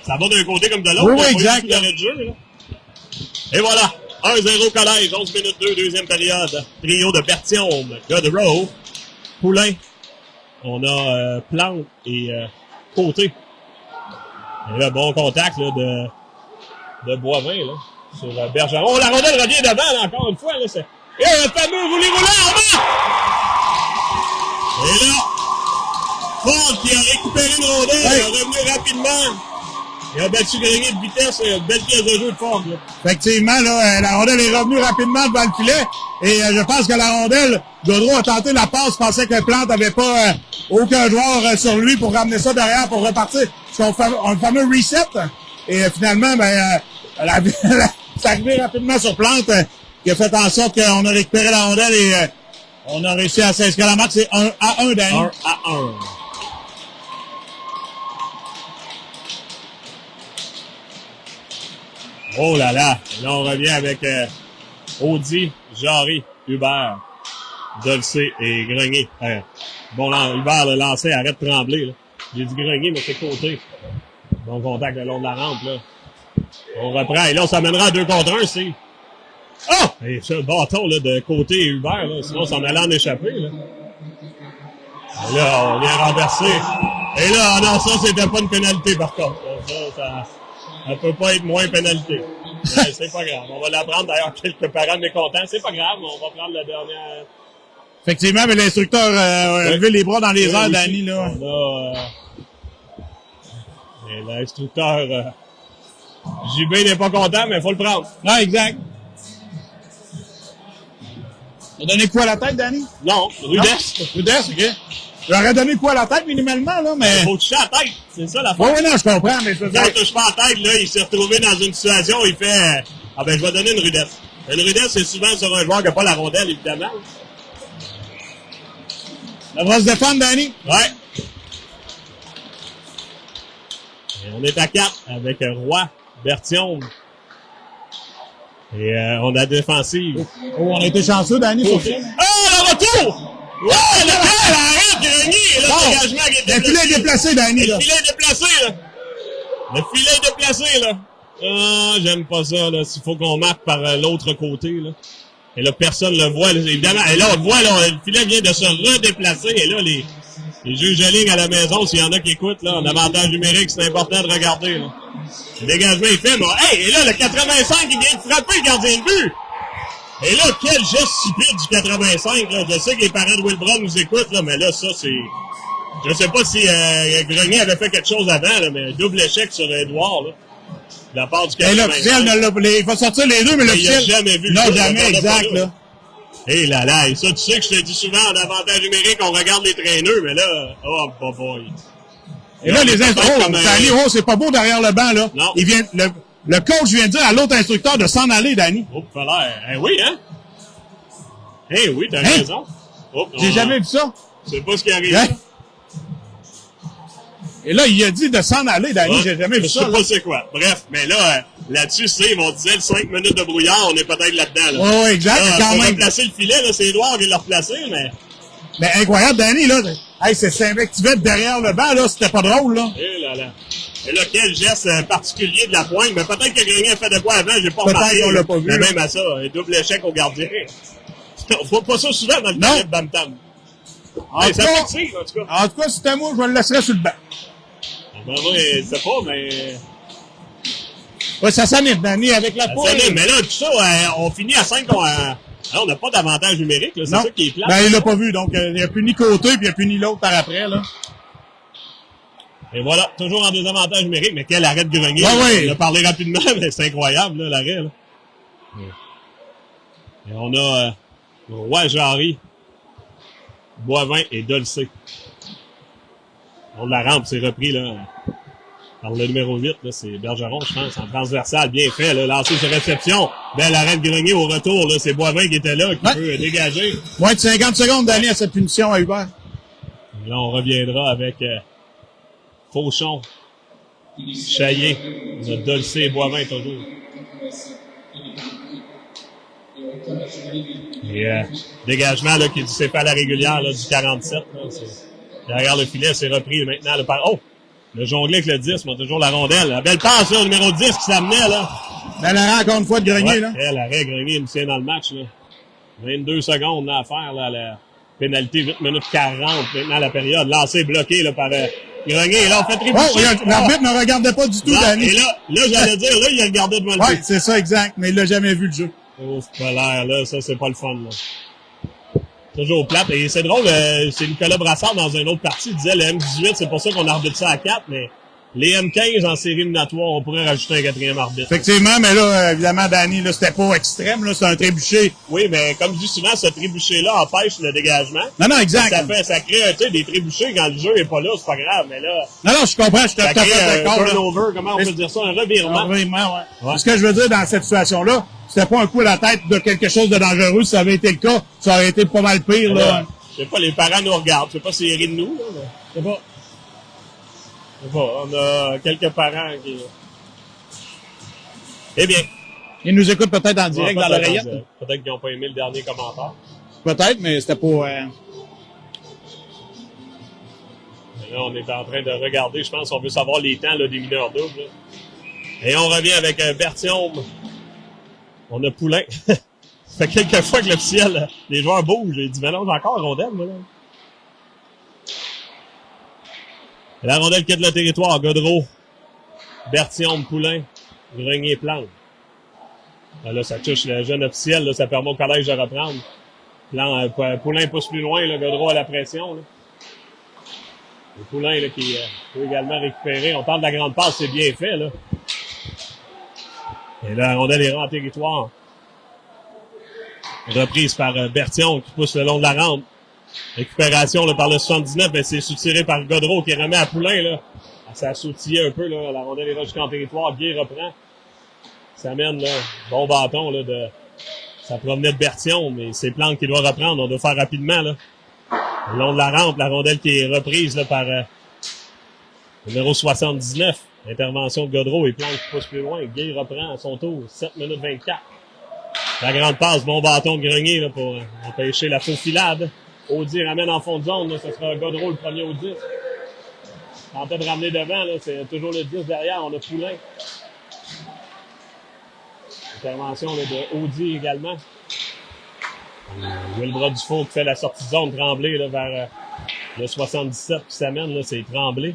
ça va d'un côté comme de l'autre. Oui, exact. De jeu, là. Et voilà. 1-0 collège, 11 minutes 2, deuxième période. Trio de Berthiaume, Godreau, Poulain. On a Plante et Côté. Et là, bon contact là, de Boivin là, sur Bergeron. Oh, la rondelle revient devant là, encore une fois. Là, c'est... Et le fameux roulé-roulant en bas! Et là, Ford qui a récupéré une rondelle, il est revenu rapidement. Il a battu Grenier de vitesse, une belle pièce de jeu de Ford. Là. Effectivement, là, la rondelle est revenue rapidement devant le filet. Et je pense que la rondelle, Godreau a tenté la passe, pensait que Plante n'avait pas aucun joueur sur lui pour ramener ça derrière, pour repartir. C'est un fameux reset. Et finalement, c'est arrivé rapidement sur Plante, qui a fait en sorte qu'on a récupéré la rondelle et on a réussi à s'inscrire la marque. C'est 1-1, Danny. 1-1. Oh là là! Là, on revient avec Audi, Jarry, Hubert, Dolcé et Grenier. Bon, là, Hubert l'a lancé, arrête de trembler. Là. J'ai dit Grenier, mais c'est Côté. Bon contact le long de la rampe. Là. On reprend. Et là, on s'amènera à 2 contre 1, c'est... Ah! Et ça, le bâton là, de côté Hubert, là, sinon, ça en allait en échapper. Là. Et là, on vient renverser. Et là, non, ça, c'était pas une pénalité, par contre. Ça peut pas être moins pénalité. C'est pas grave. On va la prendre. D'ailleurs, quelques parents mécontents. C'est pas grave, on va prendre la dernière... Effectivement, mais l'instructeur a levé les bras dans les airs, Danny, là. On a, et l'instructeur JB n'est pas content, mais il faut le prendre. Non, exact. T'as donné quoi à la tête, Danny? Non, rudesse. Rudesse, OK. J'aurais donné quoi à la tête, minimalement, là, mais... Il faut toucher à la tête, c'est ça la fois. Oui, non, je comprends, mais je veux Quand dire... il touche pas à la tête, là, il s'est retrouvé dans une situation où il fait... Ah ben, je vais donner une rudesse. Une rudesse, c'est souvent sur un joueur qui n'a pas la rondelle, évidemment. Ça va se défendre, Danny? Ouais. Et on est à 4 avec Roy, Berthiaume. Et on a défensive. Oh, on a été chanceux, Danny, sur ça. Ah, le retour! Ouais, le gars, arrête, Grenier! Et là, l'engagement qui est Le filet est déplacé, Danny, là. Le filet est déplacé, là. Le filet est déplacé, là. Ah, j'aime pas ça, là. S'il faut qu'on marque par l'autre côté, là. Et là, personne le voit, là, évidemment. Et là, on le voit, là, le filet vient de se redéplacer. Et là, les juges de ligne à la maison, s'il y en a qui écoutent, là, en avantage numérique, c'est important de regarder, là. Le dégagement est fait, mais hey, et là, le 85, il vient de frapper le gardien de but. Et là, quel geste stupide du 85, là. Je sais que les parents de Wilbron nous écoutent, là, mais là, ça, c'est... Je sais pas si Grenier avait fait quelque chose avant, là, mais double échec sur Edouard, là. De la part du 85. Et l'officiel, il va sortir les deux, mais l'officiel... Il a jamais vu non, ça, jamais, exact, là. Et là, et ça, tu sais que je te dis souvent, en avantage numérique, on regarde les traîneux, mais là, oh, boy. Et là, les Danny, c'est pas beau derrière le banc, là. Non. Il vient, le coach vient de dire à l'autre instructeur de s'en aller, Danny. Oh, ça a l'air. Eh oui, hein? Eh oui, t'as raison. Oh, j'ai jamais vu ça. C'est pas ce qui arrive. Hein? Et là, il a dit de s'en aller, Danny. J'ai jamais vu ça. Je sais pas c'est quoi. Bref, mais là, là-dessus, c'est, on disait, le 5 minutes de brouillard, on est peut-être là-dedans, là. Oh, exact. Là, quand même. replacer le filet, là, c'est Edouard qui l'a replacé, mais... Mais incroyable, Danny, là. Hey, c'est s'invectivait derrière le banc, là. C'était pas drôle, là. Et là, là. Et là, quel geste particulier de la pointe. Mais peut-être que Grenier a fait de quoi avant, j'ai pas remarqué. Peut-être qu'on l'a pas vu. Mais même à ça, un double échec au gardien. On voit pas ça souvent dans le calibre Bantam. En tout cas, en tout cas, si c'était moi, je le laisserais sur le banc. Ben moi, je sais pas, mais... Ouais, ça s'anime, Danny, avec la pointe. Mais là, tout ça, on finit à 5. On n'a pas d'avantage numérique, là. C'est ça qui est plat. Ben, il l'a pas vu, donc il n'y a plus ni côté, puis il n'y a plus ni l'autre par après, là. Et voilà, toujours en désavantage numérique, mais quel arrêt de Grenier. Ouais, On a parlé rapidement, mais c'est incroyable, là, l'arrêt, là. Et on a Roy Jarry, Boivin et Dolcé. On la rampe, c'est repris, là. Par le numéro 8, là, c'est Bergeron, je pense, en transversal, bien fait, là, lancé sur réception. Belle arrêt de Grenier au retour, là, c'est Boivin qui était là, qui peut dégager. Moins de 50 secondes d'année à cette punition à Hubert. Et là, on reviendra avec Fauchon, Chaillé, notre Dolcé et Boivin toujours. Et dégagement là, qui s'est fait à la régulière là, du 47. Là, derrière le filet, c'est repris maintenant le par. Oh! Le jonglé avec le 10, mais toujours la rondelle. La belle passe, là, au numéro 10 qui s'amenait, là. Belle arrêt encore une fois de Grenier, là. Quel arrêt, Grenier, il me tient dans le match, là. 22 secondes là, à faire, là, la pénalité, 8 minutes 40, maintenant la période. Lancé, bloqué, là, par Grenier. Et là, on fait trébucher. Oh, l'arbitre ne regardait pas du tout, Danny. Et là, j'allais dire, là, il regardait devant le but. Ouais, c'est ça, exact, mais il l'a jamais vu, le jeu. Oh, c'est pas l'air, là, ça, c'est pas le fun, là. Toujours plate. Et c'est drôle, c'est Nicolas Brassard dans une autre partie, il disait le M18, c'est pour ça qu'on arbitre ça à 4, mais les M15 en série éliminatoire, on pourrait rajouter un 4e arbitre. Effectivement, mais là, évidemment, Danny, là, c'était pas extrême, là, c'est un trébuché. Oui, mais comme je dis souvent, ce trébuché-là empêche le dégagement. Non, exact. Ça crée, tu sais, des trébuchés quand le jeu est pas là, c'est pas grave, mais là. Non, je comprends, je suis tout à fait d'accord. Un turnover, comment on peut dire ça, un revirement. Un revirement, ouais. Ce que je veux dire dans cette situation-là, c'était pas un coup à la tête de quelque chose de dangereux, si ça avait été le cas, ça aurait été pas mal pire, là. Je sais pas, les parents nous regardent, je sais pas s'ils rient de nous, là, mais. Je sais pas. On a quelques parents qui... Eh bien. Ils nous écoutent peut-être en direct dans l'oreillette. Peut-être qu'ils n'ont pas aimé le dernier commentaire. Peut-être, mais c'était pas... Là, on est en train de regarder, je pense, on veut savoir les temps là, des mineurs doubles. Là. Et on revient avec Berthiaume. On a Poulain. Ça fait quelques fois que l'officiel, les joueurs bougent. Il dit, mais non, j'ai encore la rondelle, moi, là. Et la rondelle quitte le territoire. Gaudreau, Berthiaume, Poulain, Grenier, Plante. Là, ça touche le jeune officiel. Là, ça permet au collège de reprendre. Poulain pousse plus loin. Là, Gaudreau à la pression. Là. Et Poulain là, qui peut également récupérer. On parle de la grande passe, c'est bien fait. Là. Et là, la rondelle est en territoire. Reprise par Berthiaume qui pousse le long de la rampe. Récupération là, par le 79, mais c'est soutiré par Gaudreau qui remet à Poulain. Là. Ça a sautillé un peu. Là. La rondelle est jusqu'en territoire. Guy reprend. Ça mène là, bon bâton. Là, ça provenait de Berthiaume, mais c'est Plante qui doit reprendre. On doit faire rapidement. Là. Le long de la rampe, la rondelle qui est reprise là, par numéro 79. Intervention de Gaudreau et Plante qui pousse plus loin. Guy reprend à son tour. 7 minutes 24. La grande passe, bon bâton de Grenier là, pour empêcher la faufilade. Audi ramène en fond de zone. Là, ce sera Gaudreau le premier au 10. Tentait de ramener devant. Là, c'est toujours le 10 derrière. On a Poulain. Intervention là, de Audi également. Wilbrod Dufault qui fait la sortie de zone. Tremblay là, vers le 77 qui s'amène. Là, c'est Tremblay.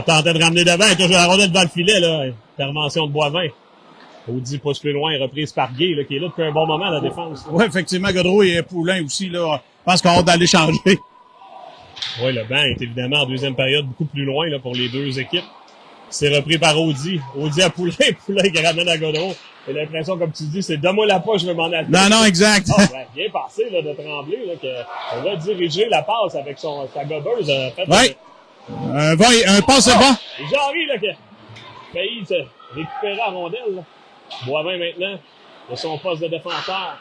Tentait de ramener devant. Et toujours la rondelle devant le filet. Là. Intervention de Boivin. Audi pousse plus loin, reprise par Guy, là, qui est là depuis un bon moment à la défense. Oui, effectivement, Gaudreau et Poulain aussi, là. Je pense qu'on a hâte d'aller changer. Oui, le banc est évidemment en deuxième période beaucoup plus loin, là, pour les deux équipes. C'est repris par Audi. Audi à Poulain, Poulain qui ramène à Gaudreau. J'ai l'impression, comme tu dis, c'est donne-moi la poche, je vais m'en aller. Non, exact. Ah, ben, bien passé, là, de Tremblay, là, qu'on va diriger la passe avec sa gobeuse, Oui. Un passe bas. Et Jarry, là, qui a failli se récupérer à rondelle, là. Boivin maintenant, de son poste de défenseur.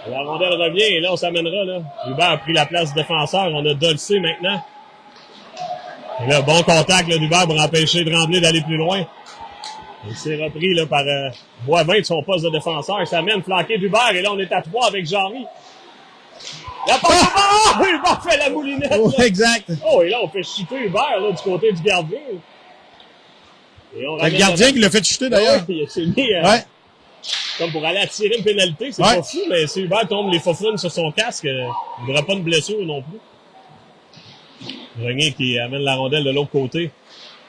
La rondelle revient et là, on s'amènera. Là. Hubert a pris la place de défenseur. On a Dolcé maintenant. Et là, bon contact là, d'Hubert pour empêcher Tremblay d'aller plus loin. Il s'est repris là, par Boivin de son poste de défenseur. Il s'amène flanqué d'Hubert et là, on est à 3 avec Jarry. La passe Hubert fait la moulinette. Oh, exact. Oh, et là, on fait chuter Hubert là, du côté du gardien. Le gardien qui l'a fait chuter d'ailleurs. Ouais, il s'est mis comme pour aller attirer une pénalité. C'est pas fou, mais si Hubert tombe les faufounes sur son casque, il n'aura pas de blessure non plus. Grenier qui amène la rondelle de l'autre côté.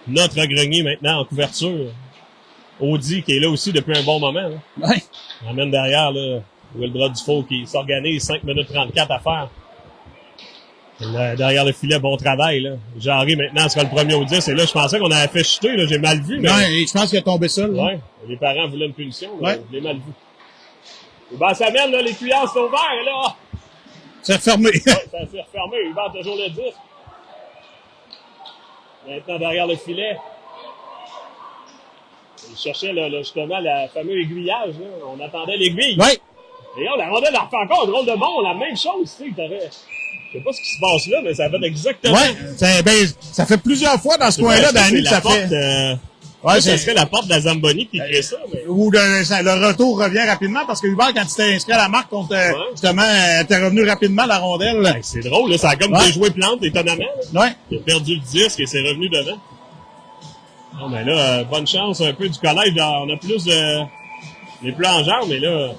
Notre Grenier maintenant en couverture. Audi qui est là aussi depuis un bon moment. Là. Ouais. On amène derrière là, Wilbrod Dufault qui s'organise 5 minutes 34 à faire. Là, derrière le filet, bon travail. Là. Jarry, maintenant, sera le premier au 10. Et là, je pensais qu'on avait fait chuter. Là, j'ai mal vu. Mais... Ouais, je pense qu'il a tombé seul. Ouais, les parents voulaient une punition. Là, je l'ai mal vu. Hubert s'amène, là, les cuillères sont ouvertes. Et là, c'est refermé. Ouais, ça s'est refermé. Hubert toujours le 10. Maintenant, derrière le filet. Il cherchait là, justement la fameux aiguillage. Là. On attendait l'aiguille. Oui. Et là, la rondelle a fait encore un drôle de bond. La même chose, tu sais. Je sais pas ce qui se passe là, mais ça fait exactement. Ouais, ça fait plusieurs fois dans ce coin-là d'année que ça fait. Ça serait la porte de la Zamboni qui crée ça. Mais... Ou le retour revient rapidement parce que Hubert, quand il s'était inscrit à la marque, justement, était revenu rapidement la rondelle. Ouais, c'est drôle, là, ça a comme déjoué Plante, étonnamment. Ouais. Il a perdu le disque et c'est revenu devant. Non, mais là, bonne chance un peu du collège. On a plus de les plongeurs, mais là,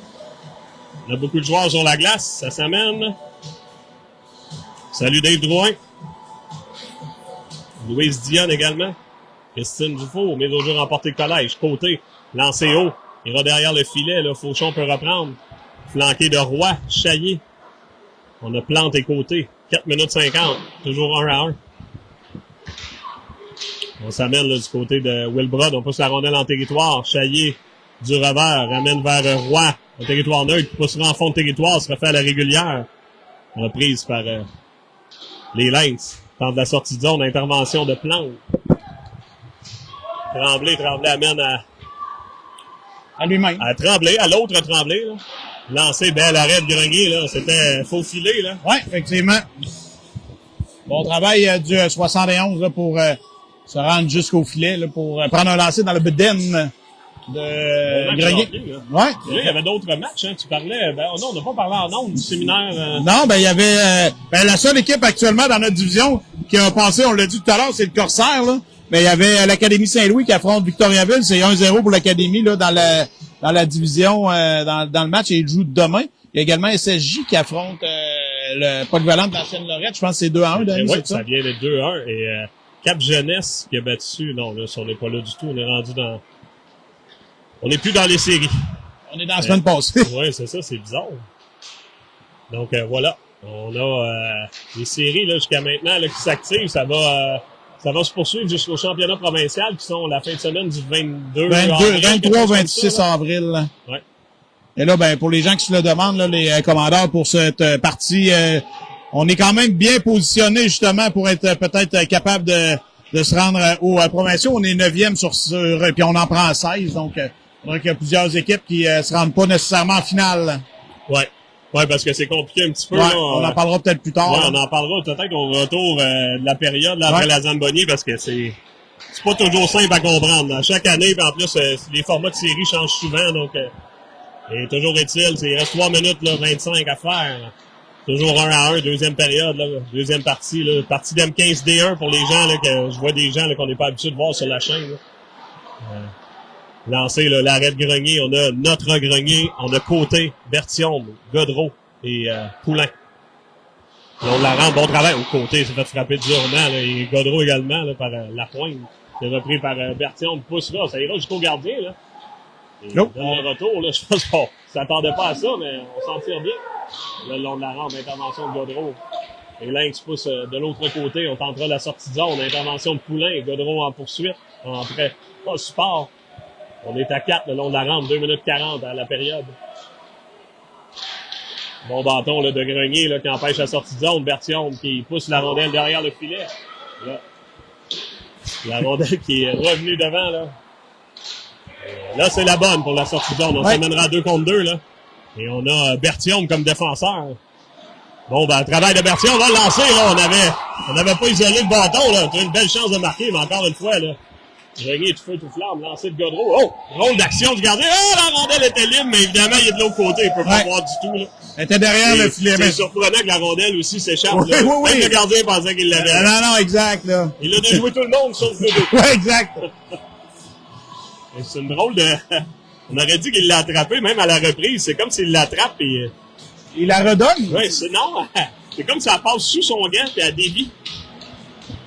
on a beaucoup de joueurs sur la glace. Ça s'amène. Salut Dave Drouin. Louise Dionne également. Christine Dufault, mise au jeu remporté collège. Côté, lancé haut. Il ira derrière le filet. Là, Fauchon peut reprendre. Flanqué de Roy, Chaillé. On a Plante et Côté. 4 minutes 50. Toujours 1-1. On s'amène là, du côté de Wilbrod. On pousse la rondelle en territoire. Chaillé du revers. Ramène vers Roy. En territoire neutre. Qui poussera en fond de territoire. Se refait à la régulière. Reprise par... les Lynx tentent la sortie de zone, intervention de Plante. Tremblay amène à lui-même. À Tremblay, à l'autre Tremblay. Là. Lancé, bel arrêt de Grenier, là. C'était faux filet, là. Oui, effectivement. Bon travail du 71 là, pour se rendre jusqu'au filet, là, pour prendre un lancer dans le bedaine de Grenier. Ouais. Là, il y avait d'autres matchs, hein. Tu parlais, non, on n'a pas parlé en nombre du séminaire. Non, il y avait, la seule équipe actuellement dans notre division qui a passé, on l'a dit tout à l'heure, c'est le Corsaire, là. Mais il y avait l'Académie Saint-Louis qui affronte Victoriaville. C'est 1-0 pour l'Académie là dans la division, dans le match. Et il joue demain. Il y a également SSJ qui affronte le polyvalent de l'ancienne Lorette. Je pense que c'est 2-1. Oui, ça vient de 2-1. Et Cap Jeunesse qui a battu. Non, là, on n'est pas là du tout. On est rendu dans... On n'est plus dans les séries. On est dans la semaine passée. Oui, c'est ça. C'est bizarre. Donc, voilà. On a les séries là jusqu'à maintenant là, qui s'activent. Ça va se poursuivre jusqu'au championnat provincial qui sont la fin de semaine du 23-26 avril. Ouais. Et là, ben pour les gens qui se le demandent, là, les commandeurs pour cette partie, on est quand même bien positionné justement pour être peut-être capable de se rendre aux provinciaux. On est 9e sur puis on en prend 16, donc il faudrait qu'il y a plusieurs équipes qui se rendent pas nécessairement en finale. Ouais. Ouais, parce que c'est compliqué un petit peu. Ouais, là, on en parlera peut-être plus tard. Ouais, on en parlera peut-être au retour de la période là, après la Zamboni, parce que c'est pas toujours simple à comprendre. Là. Chaque année, puis en plus, les formats de série changent souvent, donc et toujours est-il, il reste 3 minutes là, 25 à faire. Là. Toujours 1-1, deuxième période, là, deuxième partie, là, partie d'M15D1 pour les gens là, que je vois des gens là, qu'on n'est pas habitué de voir sur la chaîne. Lancé l'arrêt de Grenier, on a notre Grenier, on a Côté, Berthiaume, Godreau et Poulain. On la rend bon travail au Côté, s'est fait frapper durement, là, et Godreau également là, par Lapointe. C'est repris par Berthiaume, pousse là, ça ira jusqu'au gardien. Là. Et dans le retour, là, je pense qu'on s'attendait pas à ça, mais on s'en tire bien. Le long de la rampe, intervention de Godreau. Et Lynx pousse de l'autre côté, on tentera la sortie de zone, intervention de Poulain, et Godreau en poursuite, en prêt, pas support. On est à 4 le long de la rampe, 2 minutes 40 à la période. Bon bâton là, de Grenier là, qui empêche la sortie de zone. Berthiaume qui pousse la rondelle derrière le filet. Là. La rondelle qui est revenue devant. Là, c'est la bonne pour la sortie de zone. On s'amènera à 2 contre 2. Là. Et on a Berthiaume comme défenseur. Bon, ben, le travail de Berthiaume, on va le lancer. Là. On n'avait pas isolé le bâton. Là. Tu as une belle chance de marquer, mais encore une fois, là. Grenier tout feu, tout flamme, lancé de Godreau. Oh! Rôle d'action du gardien. Oh! La rondelle était libre, mais évidemment, il est de l'autre côté. Il peut pas voir du tout, là. Elle était derrière le filet. C'est surprenant que la rondelle aussi s'échappe, oui, là. Oui. Même le gardien pensait qu'il l'avait. Non, exact, là. Il a déjoué tout le monde, sauf le deux. Ouais, exact. C'est une drôle de... On aurait dit qu'il l'a attrapé, même à la reprise. C'est comme s'il l'attrape et... Il la redonne? Oui, non. C'est comme si ça passe sous son gant et elle dévie.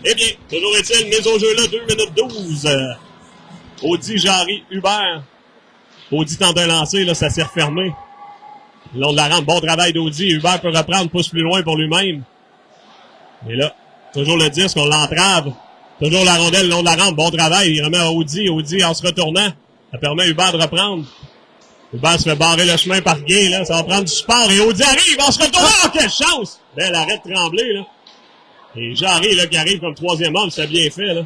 Eh bien, toujours est-il, mise au jeu là, 2 minutes 12. Audi, Jarry, Hubert. Audi tente un lancer, là, ça s'est refermé. Le long de la rampe, bon travail d'Audi. Hubert peut reprendre, pousse plus loin pour lui-même. Et là, toujours le disque, on l'entrave. Toujours la rondelle le long de la rampe, bon travail. Il remet à Audi. Audi en se retournant. Ça permet à Hubert de reprendre. Hubert se fait barrer le chemin par Gay, là. Ça va prendre du support. Et Audi arrive, on se retourne. Oh, quelle chance! Belle arrêt de Tremblay, là. Et Jarry, là, qui arrive comme troisième homme, c'est bien fait, là.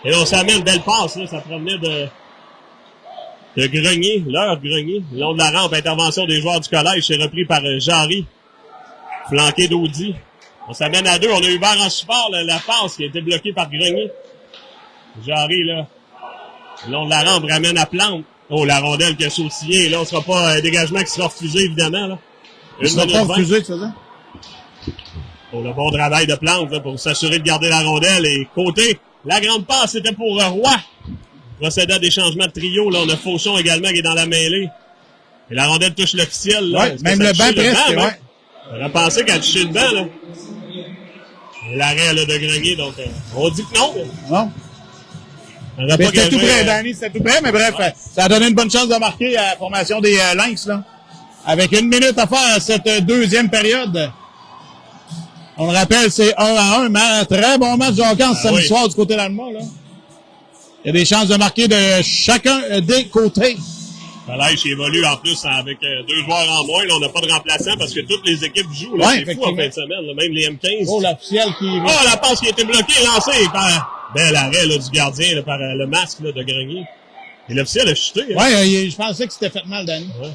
Et là, on s'amène, belle passe, là. Ça provenait de Grenier, l'heure Grenier. Le long de la rampe, intervention des joueurs du collège, c'est repris par Jarry. Flanqué d'Audi. On s'amène à 2, on a Hubert en support, là, la passe qui a été bloquée par Grenier. Jarry, là. Le long de la rampe, ramène à Plante. Oh, la rondelle qui a sautillé. Là, on sera pas un dégagement qui sera refusé, évidemment, là. Il sera pas refusé, tu veux dire? Pour le bon travail de Plante, là, pour s'assurer de garder la rondelle. Et Côté, la grande passe, c'était pour Roy. Procédant à des changements de trio, là, on a Fauchon également qui est dans la mêlée. Et la rondelle touche l'officiel, là. Ouais, même le banc presque, ouais. On a pensé qu'elle touchait le banc, là. Et l'arrêt, là, de Grenier, donc, on dit que non. Non. Mais c'était tout près, Danny, c'était tout près, mais bref, ça a donné une bonne chance de marquer à la formation des Lynx, là. Avec 1 minute à faire à cette deuxième période. On le rappelle, c'est 1-1, mais très bon match de hockey samedi soir du côté d'Alma, là. Il y a des chances de marquer de chacun des côtés. Le collège évolue en plus avec 2 joueurs en moins. Là, on n'a pas de remplaçant parce que toutes les équipes jouent. Là, c'est fou en fin de semaine. Là, même les M15. Oh, l'officiel qui... Oh, la passe qui a été bloquée, lancée par... Bel arrêt là, du gardien là, par le masque là, de Grenier. Et l'officiel a chuté. Hein. Ouais, je pensais que c'était fait mal, Danny. Ouais.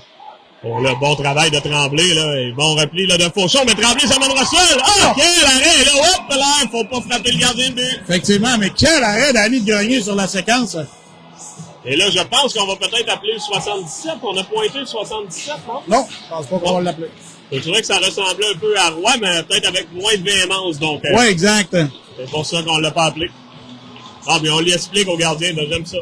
Bon, le bon travail de Tremblay, là. Et bon repli là, de Fauchon, mais Tremblay s'amènera seul. Ah, quel arrêt, là. Hop, là, faut pas frapper le gardien de but. Effectivement, mais quel arrêt Danny de Grenier sur la séquence. Et là, je pense qu'on va peut-être appeler le 77. On a pointé le 77, non? Non, je pense pas qu'on va l'appeler. Je trouvais que ça ressemblait un peu à Roy, mais peut-être avec moins de véhémence. Donc, ouais, exact. c'est pour ça qu'on l'a pas appelé. Ah, mais on l'explique au gardien, là, j'aime ça.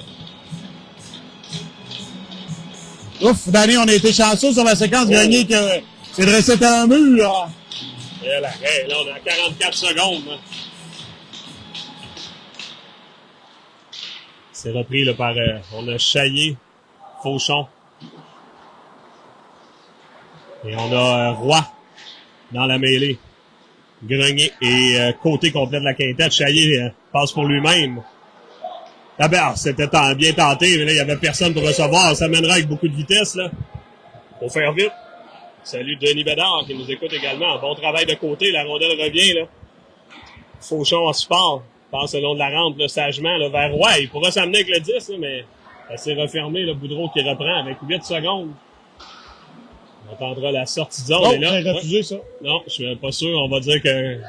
Ouf, Danny, on a été chanceux sur la séquence gagnée que c'est dressé à un mur. Là. Et là, on est à 44 secondes. Hein. C'est repris là, par... on a Chaillé, Fauchon. Et on a Roy dans la mêlée. Grenier et côté complet de la quintette. Chaillé passe pour lui-même. D'abord, c'était bien tenté, mais là, il n'y avait personne pour recevoir. Ça mènera avec beaucoup de vitesse, là. Faut faire vite. Salut Denis Bédard qui nous écoute également. Bon travail de côté. La rondelle revient, là. Fauchon en support. Passe le long de la rampe, là, sagement, là, vers Roy. Il pourra s'amener avec le 10, là, mais ça s'est refermé, là. Boudreau qui reprend avec 8 secondes. On entendra la sortie de zone. Oh, et là, j'ai refusé ça. Non, je suis pas sûr. On va dire que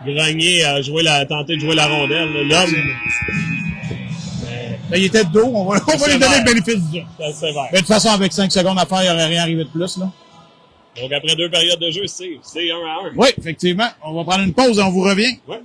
Grenier a tenté de jouer la rondelle. L'homme. Ben, il était de dos. On va lui donner le bénéfice du jeu. C'est sévère. Mais de toute façon, avec 5 secondes à faire, il n'y aurait rien arrivé de plus. Là. Donc, après 2 périodes de jeu, c'est 1-1. Oui, effectivement. On va prendre une pause et on vous revient. Ouais.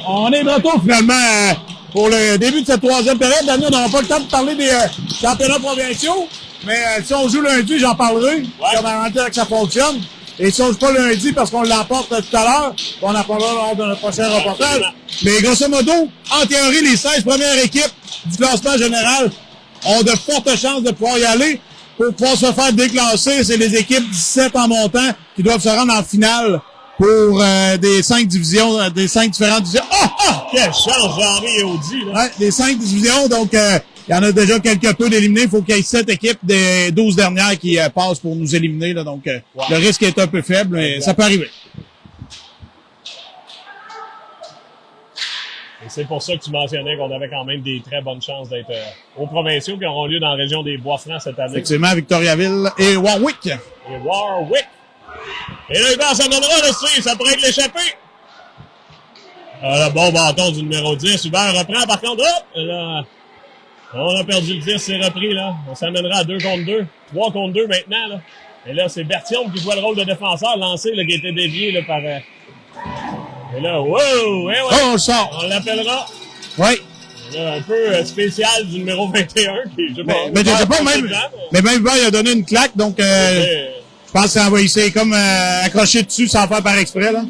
On est de retour finalement pour le début de cette troisième période. Daniel, on n'aura pas le temps de parler des championnats provinciaux, mais si on joue lundi, j'en parlerai. On va garantir que ça fonctionne. Et si on joue pas lundi parce qu'on l'emporte tout à l'heure, on en parlera lors de notre prochain reportage. Mais grosso modo, en théorie, les 16 premières équipes du classement général ont de fortes chances de pouvoir y aller. Pour pouvoir se faire déclasser, c'est les équipes 17 en montant qui doivent se rendre en finale pour des 5 divisions, des 5 différentes divisions. Quelle chance, Jean-Henri et Audi, là! Ouais, des 5 divisions, donc il y en a déjà quelque peu d'éliminés. Il faut qu'il y ait 7 équipes des 12 dernières qui passent pour nous éliminer, là, donc le risque est un peu faible, mais ça peut arriver. Et c'est pour ça que tu mentionnais qu'on avait quand même des très bonnes chances d'être aux provinciaux qui auront lieu dans la région des Bois-Francs cette année. Effectivement, Victoriaville et Warwick. Et là, Hubert s'amènera le C, ça pourrait être l'échappé. Le bon bâton du numéro 10. Hubert reprend par contre. Hop! Là, on a perdu le 10, c'est repris là. On s'amènera à 2 contre 2. 3 contre 2 maintenant. Là. Et là, c'est Berthiaume qui joue le rôle de défenseur lancé là, qui a été dévié là, par... Et là, wow! Eh ouais, on sort! On l'appellera. Oui. Là, un peu spécial du numéro 21 qui, je sais pas. Mais je sais pas, même Hubert il a donné une claque, donc je pense qu'il s'est comme accroché dessus sans faire par exprès, là.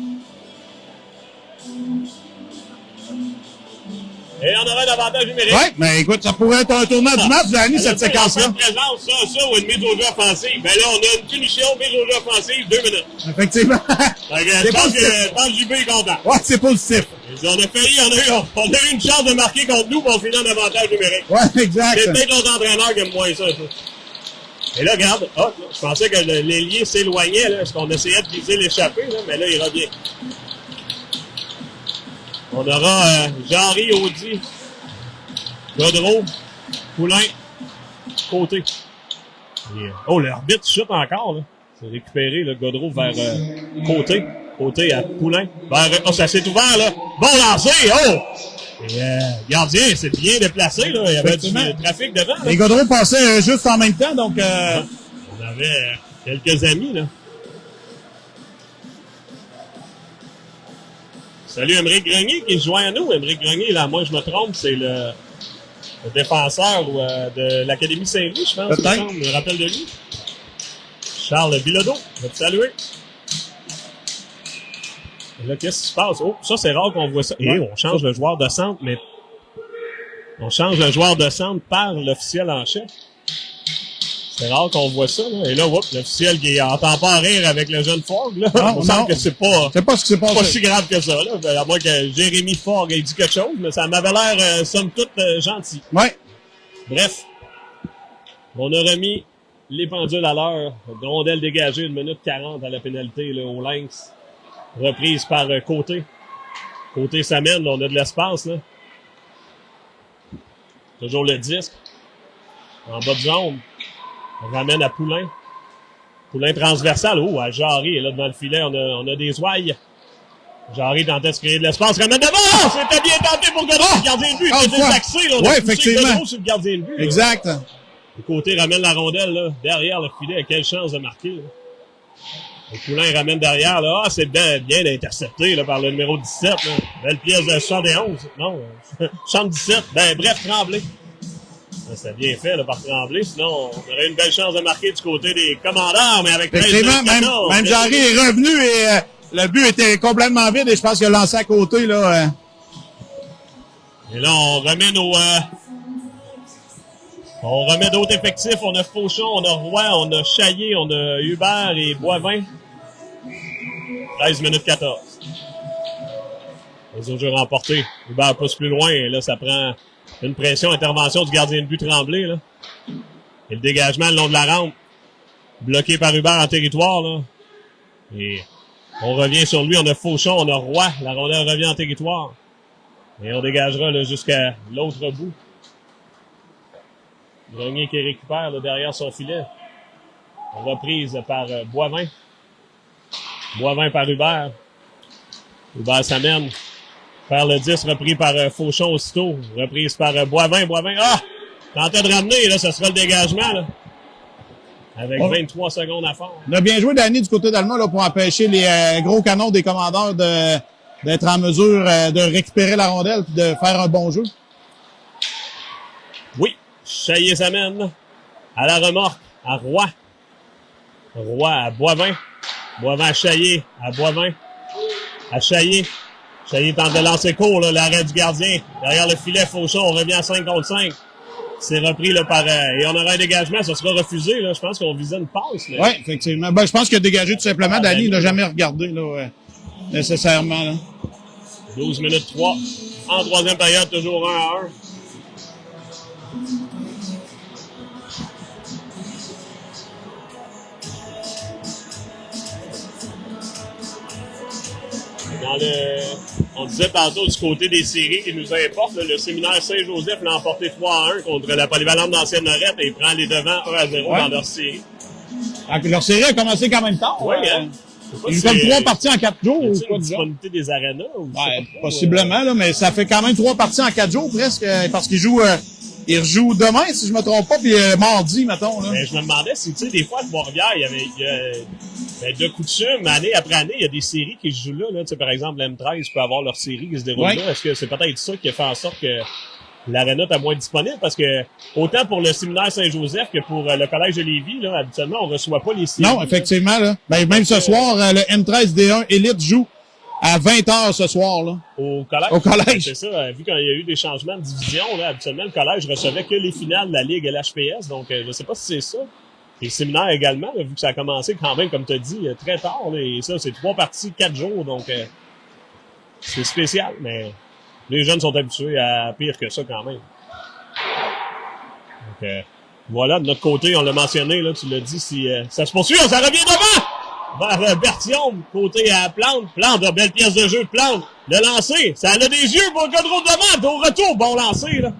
Et on aurait davantage numérique. Oui, mais écoute, ça pourrait être un tournant du match, Danny, cette séquence-là. Présence, ça, ou une mise au jeu offensive. Ben là, on a une punition, mise au jeu offensive, 2 minutes. Effectivement. Je pense que JB est content. Ouais, c'est positif. On a failli, on a eu une chance de marquer contre nous, pour on finit en avantage numérique. Ouais, exact. C'est peut-être notre entraîneur qui aime moins ça un peu. Et là, regarde, je pensais que l'ailier s'éloignait, là, parce qu'on essayait de viser l'échappée, là, mais là, il revient. On aura Jean-Henri, Audi, Godreau, Poulain, Côté. Et, l'arbitre chute encore, là. C'est récupéré, le Godreau vers Côté. Côté à Poulain. Ça s'est ouvert, là. Bon lancer, Et, gardien, c'est bien déplacé, là. Il y avait du trafic devant, là. Les Godreau passaient juste en même temps, donc... On avait quelques amis, là. Salut Émeric Grenier qui se joint à nous. Émeric Grenier, là, moi je me trompe, c'est le défenseur de l'Académie Saint-Louis, je pense. Je me rappelle de lui. Charles Bilodeau, je vais te saluer. Et là, qu'est-ce qui se passe? Oh, ça c'est rare qu'on voit ça. Et on change le joueur de centre, mais on change le joueur de centre par l'officiel en chef. C'est rare qu'on voit ça, là. Et là, l'officiel qui entend pas rire avec le jeune Fogg, là. On sent que c'est pas ce qui s'est passé. Pas si grave que ça, là. À moins que Jérémy Fogg ait dit quelque chose, mais ça m'avait l'air, somme toute, gentil. Ouais. Bref. On a remis les pendules à l'heure. Rondelle dégagée, 1 minute 40 à la pénalité, là, au Lynx. Reprise par Côté. Côté s'amène, on a de l'espace, là. Toujours le disque. En bas de zone. On ramène à Poulain. Poulain transversal. Oh, à Jarry. Et là, devant le filet, on a des ouailles. Jarry tentait de se créer de l'espace. Ramène devant! C'était bien tenté pour Godreau. Le gardien de but. Il était taxé, là. On a poussé Godreau sur le gardien de but. Exact. Là. Le Côté ramène la rondelle, là, derrière le filet. Quelle chance de marquer, là. Et Poulain ramène derrière, là. C'est bien intercepté, là, par le numéro 17, là. Belle pièce de 71. Non, 77. Bref, Tremblay. C'était bien fait là, par Tremblay, sinon on aurait une belle chance de marquer du côté des commandeurs, mais avec 13 même Jarry est revenu et le but était complètement vide et je pense qu'il a lancé à côté. Là, Et là, on remet d'autres effectifs. On a Fauchon, on a Roy, on a Chaillé, on a Hubert et Boivin. 13 minutes 14. Les autres jeux remportés. Hubert pousse plus loin et là, ça prend... Une pression, intervention du gardien de but Tremblay, là. Et le dégagement le long de la rampe. Bloqué par Hubert en territoire, là. Et on revient sur lui. On a Fauchon, on a Roy. La rondelle revient en territoire. Et on dégagera, là, jusqu'à l'autre bout. Grenier qui récupère, là, derrière son filet. Reprise par Boivin. Boivin par Hubert. Hubert s'amène. Faire le 10, repris par Fauchon aussitôt. Reprise par Boivin. Tentait de ramener, là, ça sera le dégagement, là. Avec 23 secondes à faire. On a bien joué, Danny, du côté d'Allemand, là, pour empêcher les gros canons des commandeurs de d'être en mesure de récupérer la rondelle et de faire un bon jeu. Oui, Chaillé s'amène à la remorque, à Roy. Roy à Boivin. Boivin à Chaillé, à Boivin. À Chaillé. Chaillé tente de lancer court, là, l'arrêt du gardien. Derrière le filet, Fauchon, on revient à 5 contre 5. C'est repris là, par... et on aura un dégagement, ça sera refusé. Là. Je pense qu'on visait une passe. Mais... Oui, effectivement. Ben, je pense qu'il a dégagé tout simplement. Danny n'a jamais regardé là, nécessairement. Là. 12 minutes 3. En troisième période, toujours 1-1. On disait tantôt du côté des séries qui nous importent, le séminaire Saint-Joseph l'a emporté 3-1 contre la polyvalente d'Ancienne Lorette et il prend les devants 1-0 dans leur série. Donc, leur série a commencé quand même tard. Oui, hein? Ils jouent comme 3 parties en 4 jours. Ou quoi, disponibilité des arénas? Ouais, possiblement, là, mais ça fait quand même 3 parties en 4 jours presque, parce qu'ils jouent... Ils rejouent demain, si je me trompe pas, puis mardi, mettons. Là. Mais je me demandais si, tu sais, des fois, à Trois-Rivières, il y avait de coutume, année après année, il y a des séries qui se jouent là. Tu sais, par exemple, l'M13 peut avoir leur série qui se déroule là. Est-ce que c'est peut-être ça qui a fait en sorte que l'aréna est moins disponible? Parce que, autant pour le séminaire Saint-Joseph que pour le collège de Lévis, là, habituellement, on reçoit pas les séries. Non, effectivement, là. Ben, même ce soir, le M13D1 Elite joue à 20h ce soir, là. Au collège? Au collège. C'est ça. Vu qu'il y a eu des changements de division, là, habituellement, le collège recevait que les finales de la Ligue LHPS. Donc, je sais pas si c'est ça. Et le séminaire également, là, vu que ça a commencé quand même, comme tu as dit, très tard. Là, et ça, c'est 3 parties, 4 jours. Donc, c'est spécial. Mais les jeunes sont habitués à pire que ça quand même. Donc, voilà, de notre côté, on l'a mentionné, là, tu l'as dit, si ça se poursuit, ça revient devant! Vers Berthiaume, côté à Plante. Plante, belle pièce de jeu de Plante. Le lancer, ça a des yeux pour le Godreau de devant. Au retour, bon lancer, là.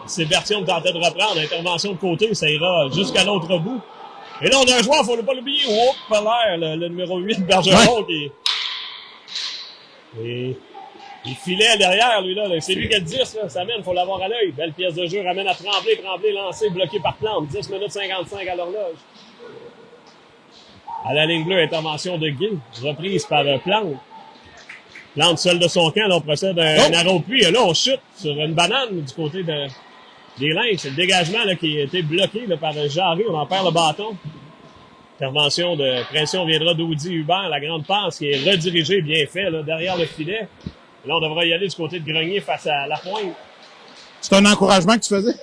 C'est Berthiaume qui tentait de reprendre. Intervention de côté, ça ira jusqu'à l'autre bout. Et là, on a un joueur, faut ne pas l'oublier. Oh, Pellaire, le numéro 8, Bergeron, qui... Et il filait derrière, lui, là. C'est lui qui a le 10, là. Ça mène, faut l'avoir à l'œil. Belle pièce de jeu, ramène à Tremblay. Tremblay lancé, bloqué par Plante. 10 minutes 55 à l'horloge. À la ligne bleue, intervention de Guy, reprise par Plante. Plante seul de son camp, là, on procède à un arrow puits. Et là, on chute sur une banane du côté des Lynx. C'est le dégagement là, qui a été bloqué là, par Jarry. On en perd le bâton. Intervention de pression viendra d'Audi Hubert. La grande passe qui est redirigée, bien fait, là, derrière le filet. Et là, on devrait y aller du côté de Grenier face à la pointe. C'est un encouragement que tu faisais?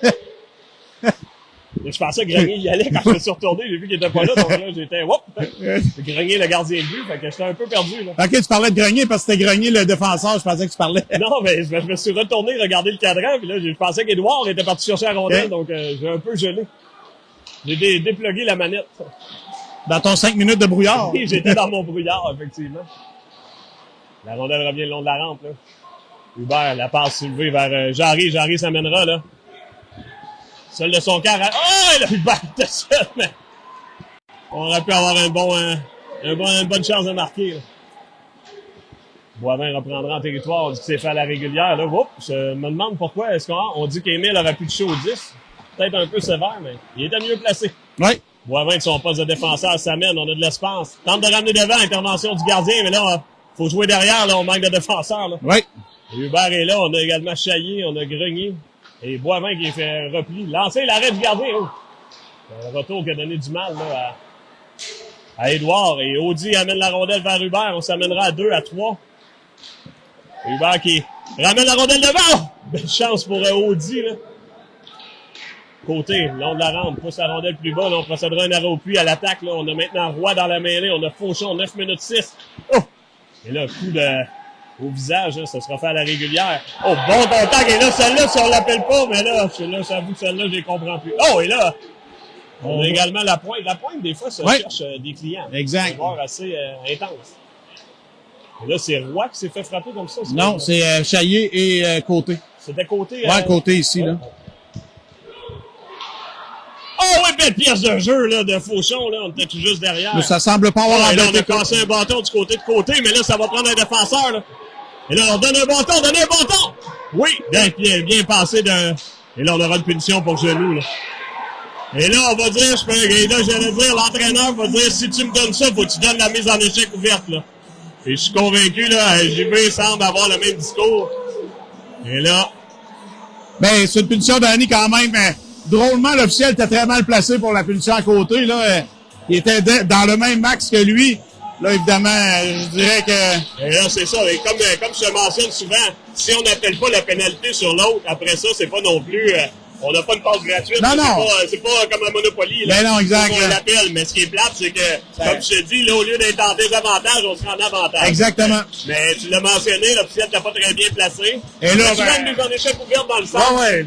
Je pensais que Grenier y allait quand je me suis retourné, j'ai vu qu'il était pas là, donc là, j'étais, whoop! Grenier, le gardien de but, fait que j'étais un peu perdu, là. Ok, tu parlais de Grenier parce que c'était Grenier le défenseur, je pensais que tu parlais. Non, mais je me suis retourné regarder le cadran, puis là, je pensais qu'Edouard était parti chercher la rondelle, donc j'ai un peu gelé. J'ai déplugué la manette. Dans ton 5 minutes de brouillard. Oui, j'étais dans mon brouillard, effectivement. La rondelle revient le long de la rampe, là. Hubert, la passe soulevée vers Jarry. Jarry s'amènera, là. Seul de son cœur. Oh, il a Hubert de seul, mais on aurait pu avoir une bonne chance de marquer. Là. Boivin reprendra en territoire. On dit que c'est fait à la régulière. Là. Oups, je me demande pourquoi. Est-ce qu'on dit qu'Émile aurait pu toucher au 10? Peut-être un peu sévère, mais il était mieux placé. Oui. Boivin de son poste de défenseur s'amène. On a de l'espace. Tente de ramener devant. Intervention du gardien, mais là, faut jouer derrière. Là, on manque de défenseurs. Là. Oui. Et Hubert est là. On a également Chaillé. On a Grenier. Et Boivin qui fait repli. Lancer l'arrêt du gardien. Oh. Un retour qui a donné du mal là, à Édouard. Et Audi amène la rondelle vers Hubert. On s'amènera à 2, à 3. Hubert qui ramène la rondelle devant. Belle chance pour Audi. Là. Côté, long de la rampe. Pousse la rondelle plus bas. Là, on procédera un arrêt au puits à l'attaque. Là. On a maintenant Roy dans la mêlée. On a Fauchon, 9 minutes 6. Oh! Et là, coup au visage, là, ça sera fait à la régulière. Oh, bon contact. Et là, celle-là, si on l'appelle pas, mais là, j'avoue que celle-là, je les comprends plus. Oh, et là, on a également la pointe. La pointe, des fois, ça cherche des clients. Exact. C'est un joueur assez intense. Et là, c'est Roy qui s'est fait frapper comme ça. Non, c'est Chaillé et Côté. C'était Côté. Ouais, Côté ici, là. Oh oui, belle pièce de jeu là, de Fauchon, là, on était tout juste derrière. Mais ça semble pas avoir là, on a passé un bâton du côté de côté, mais là, ça va prendre un défenseur. Là. Et là, on donne un bâton, donne un bâton! Oui, bien passé de... Et là, on aura une punition pour genou. Là. Et là, on va dire, et là, j'allais dire, l'entraîneur va dire, si tu me donnes ça, faut que tu donnes la mise en échec ouverte. Là. Et je suis convaincu, là, JB semble avoir le même discours. Et là... Ben, c'est une punition d'Annie quand même, mais drôlement, l'officiel était très mal placé pour la punition à côté, là. Il était dans le même max que lui. Là, évidemment, je dirais que... Et là, c'est ça. Et comme je te mentionne souvent, si on n'appelle pas la pénalité sur l'autre, après ça, c'est pas non plus... on n'a pas une passe gratuite. Non, non. C'est pas comme un Monopoly. Là. Ben non, exact. On l'appelle. Mais ce qui est plate, c'est que, comme je te dis, là, au lieu d'être en désavantage, on sera en avantage. Exactement. Mais tu l'as mentionné, l'officiel t'a pas très bien placé. Et là, tu nous en échec ouverte dans le centre. ouais.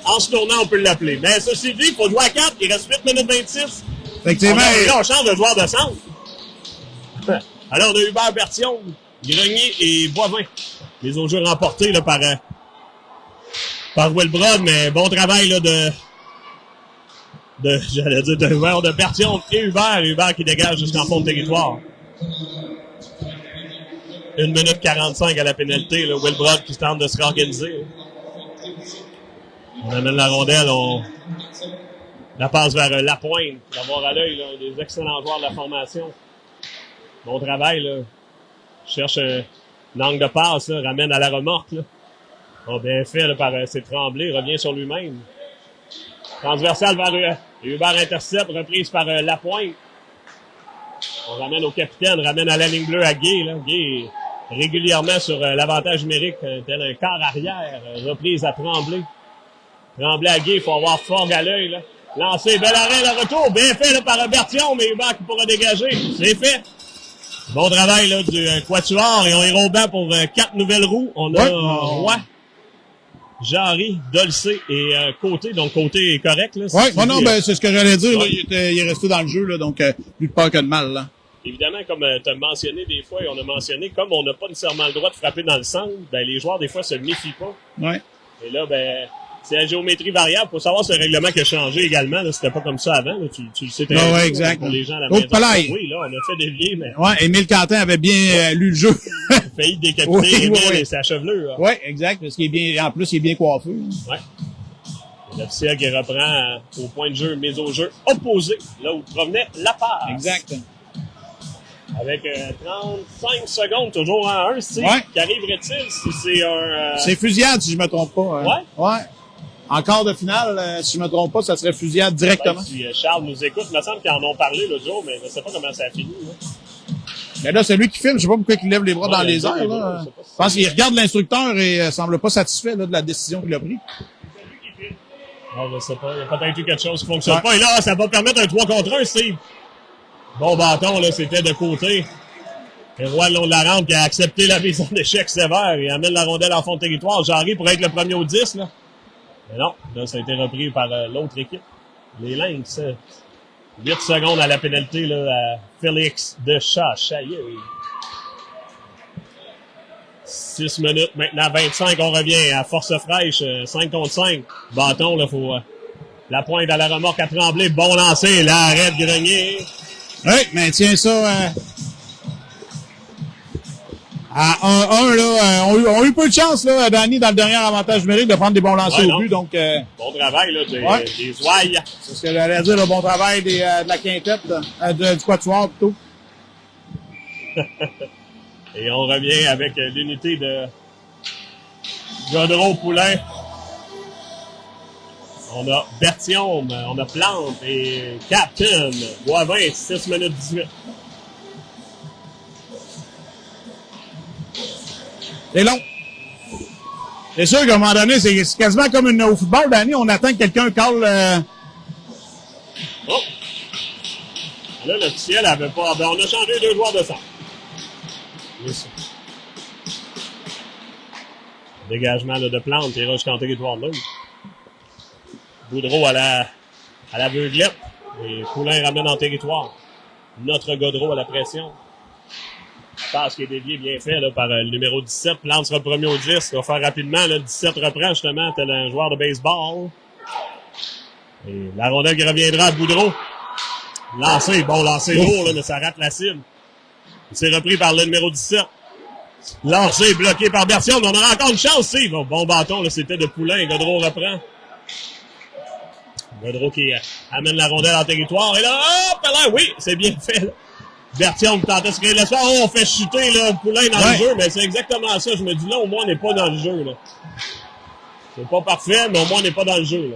En se tournant, on peut l'appeler. Mais ceci dit, il faut jouer à 4. Il reste 8 minutes 26. Effectivement. Là, on change de joueur de centre. Alors, on a Hubert Bertillon, Grenier et Boivin. Les autres jeux remportés là, par Wilbrod, mais bon travail là, de Bertillon et Hubert. Hubert qui dégage jusqu'en fond de territoire. 1 minute 45 à la pénalité. Là, Wilbrod qui tente de se réorganiser. On amène la rondelle, la passe vers Lapointe. D'avoir à l'œil des excellents joueurs de la formation. Bon travail, là. Cherche un angle de passe, là, ramène à la remorque, là. Oh, bien fait, là, par c'est Tremblay, revient sur lui-même. Transversal vers Hubert intercepte, reprise par Lapointe. On ramène au capitaine, ramène à la ligne bleue à Guy, là. Guy régulièrement sur l'avantage numérique, tel un quart arrière, reprise à Tremblay. Tremblay à Guy, il faut avoir fort à l'œil, là. Lancé, bel arrêt, le retour, bien fait, là, par Bertillon, mais Hubert qui pourra dégager. C'est fait. Bon travail là du quatuor et on est au banc pour 4 nouvelles roues. On a Roy, Jarry, Dolcé et Côté. Donc Côté est correct. Là, non, ben c'est ce que j'allais dire. Là, il est resté dans le jeu, là, donc plus de peur que de mal. Là. Évidemment, comme tu as mentionné des fois, et on a mentionné, comme on n'a pas nécessairement le droit de frapper dans le centre, ben les joueurs des fois se méfient pas. Ouais. Et là, ben c'est la géométrie variable. Faut savoir ce règlement qui a changé également. Là, c'était pas comme ça avant. Là. Tu le sais très bien. Ouais, exact. Pour les gens à la maison. Oui, là, on a fait dévier, mais... Ouais, Émile Quentin avait bien lu le jeu. Il a failli décapiter Émile et sa chevelure. Oui, exact. Parce qu'il est bien, en plus, il est bien coiffé. Ouais. L'officiel qui reprend au point de jeu, mise au jeu opposé, là où provenait la passe. Exact. Avec 35 secondes, toujours en 1, Steve. Ouais. Qu'arriverait-il si c'est un... C'est fusillade, si je me trompe pas. Hein. Ouais? Ouais. En quart de finale, si je me trompe pas, ça serait fusillade directement. Ouais, si Charles nous écoute, il me semble qu'ils en ont parlé l'autre jour, mais je ne sais pas comment ça a fini. Là. Mais là, c'est lui qui filme. Je sais pas pourquoi il lève les bras dans les airs. Là. Je pense qu'il regarde l'instructeur et semble pas satisfait là, de la décision qu'il a prise. Non, je sais pas. Il y a peut-être eu quelque chose qui fonctionne pas. Et là, ça va permettre un 3 contre 1, Steve. Bon bâton, là, c'était de côté. Et Roy le long de la rampe qui a accepté la mise en échec sévère et amène la rondelle en fond de territoire. Jarry pourrait être le premier au 10, là. Mais non, là, ça a été repris par l'autre équipe. Les Lynx. 8 secondes à la pénalité, là, à Félix Deschamps-Chaillet. 6 minutes, maintenant 25, on revient à force fraîche, 5 contre 5. Bâton, là, faut la pointe à la remorque à Tremblay. Bon lancer, l'arrêt de Grenier. Oui, mais tiens ça... À 1-1, là, on a eu peu de chance, là, Danny, dans le dernier avantage numérique, de prendre des bons lancers au but, donc... Bon travail, là, des ouailles. C'est ce que j'allais dire, le bon travail de la quintette, du quatuor, plutôt. Et on revient avec l'unité de Godreau-Poulain. On a Bertillon, on a Plante et Captain. Boivin, 6 minutes 18. C'est long. C'est sûr qu'à un moment donné, c'est quasiment comme au football, Danny, on attend que quelqu'un cale... Oh! Là, l'officiel avait pas... Ben, on a changé 2 joueurs de centre. Dégagement là, de Plante, il ira jusqu'en territoire neutre. Boudreau à la beuglette. Et Poulain ramène en territoire. Notre Godreau à la pression. Passe qui est dévié bien fait là, par le numéro 17. Plante sera premier au 10. Il va faire rapidement. Le 17 reprend justement tel un joueur de baseball. Et la rondelle qui reviendra à Boudreau. Lancé, bon lancé lourd, là, mais ça rate la cible. C'est repris par le numéro 17. Lancé, bloqué par Bertillon, mais on aura encore une chance, c'est bon bâton, là, c'était de Poulain. Godreau reprend. Godreau qui amène la rondelle en territoire. Et là, hop là, oui, c'est bien fait. Là. Bertillon qui tentait de se créer l'espoir. Oh, on fait chuter là, Poulain dans le jeu, mais c'est exactement ça. Je me dis là, au moins, on n'est pas dans le jeu. Là. C'est pas parfait, mais au moins, on n'est pas dans le jeu. Là.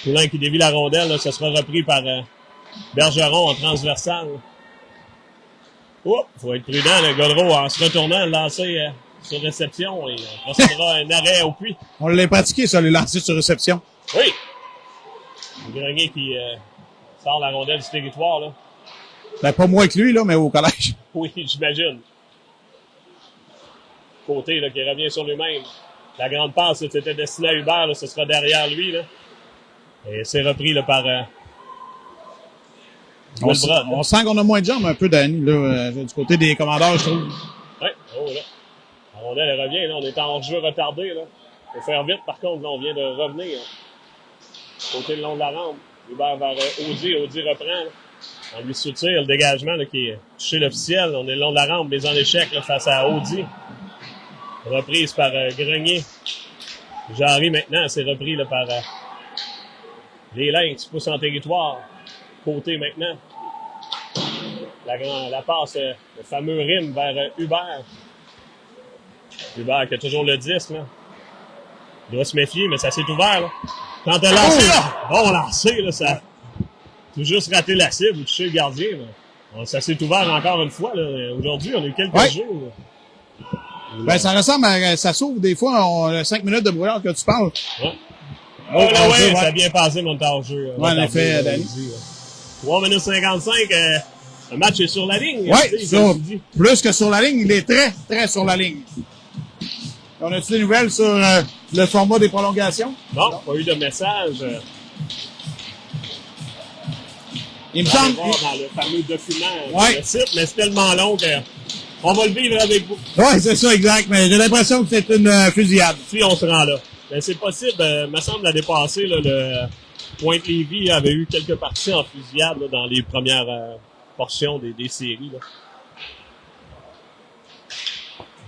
Poulain qui dévie la rondelle, là, ça sera repris par Bergeron en transversal. Oh, faut être prudent, le Godreau, en se retournant, lancer sur réception et on procédera un arrêt au puits. On l'a pratiqué, ça, les lancer sur réception. Oui. Grenier qui sort la rondelle du territoire, là. Ben, pas moins que lui, là, mais au collège. Oui, j'imagine. Côté, là, qui revient sur lui-même. La grande passe, c'était destiné à Hubert, là, ce sera derrière lui, là. Et c'est repris, là, par on sent qu'on a moins de jambes un peu, Danny, là, du côté des commandeurs, je trouve. Oui, oh là. La rondelle, elle revient, là. On est en jeu retardé, là. Faut faire vite, par contre, là, on vient de revenir. Là. Côté le long de la rampe. Hubert vers Audi. Audi reprend, là. On lui soutire le dégagement, là, qui est touché l'officiel. On est le long de la rampe, mais en échec, là, face à Audi. Reprise par Grenier. Jarry, maintenant, c'est repris, là, par les Lynx, pousse en territoire. Côté maintenant. La passe, le fameux rime vers Hubert. Hubert qui a toujours le 10, là. Il doit se méfier, mais ça s'est ouvert, là. Quand elle a lancé, là. Bon lancé, là, ça. Tout juste raté la cible ou touché le gardien, là. Bon, ça s'est ouvert encore une fois, là. Aujourd'hui, on a eu quelques jeux, là. Ben, ça ressemble à, ça s'ouvre des fois, on a 5 minutes de brouillard que tu parles. Ouais. Oh, là, ouais, ça a bien passé, mon temps au jeu. Ouais, en effet, Danny. 3 minutes 55, le match est sur la ligne. Oui, plus que sur la ligne, il est très, très sur la ligne. On a-tu des nouvelles sur le format des prolongations? Non, pas eu de message. Il me semble. Voir dans le fameux document le site, mais c'est tellement long qu'on va le vivre avec vous. Oui, c'est ça, exact. Mais j'ai l'impression que c'est une fusillade. Si on se rend là. Ben, c'est possible. Me semble l'année passée, là, le Pointe-Lévis avait eu quelques parties en fusillade là, dans les premières portions des séries. Là.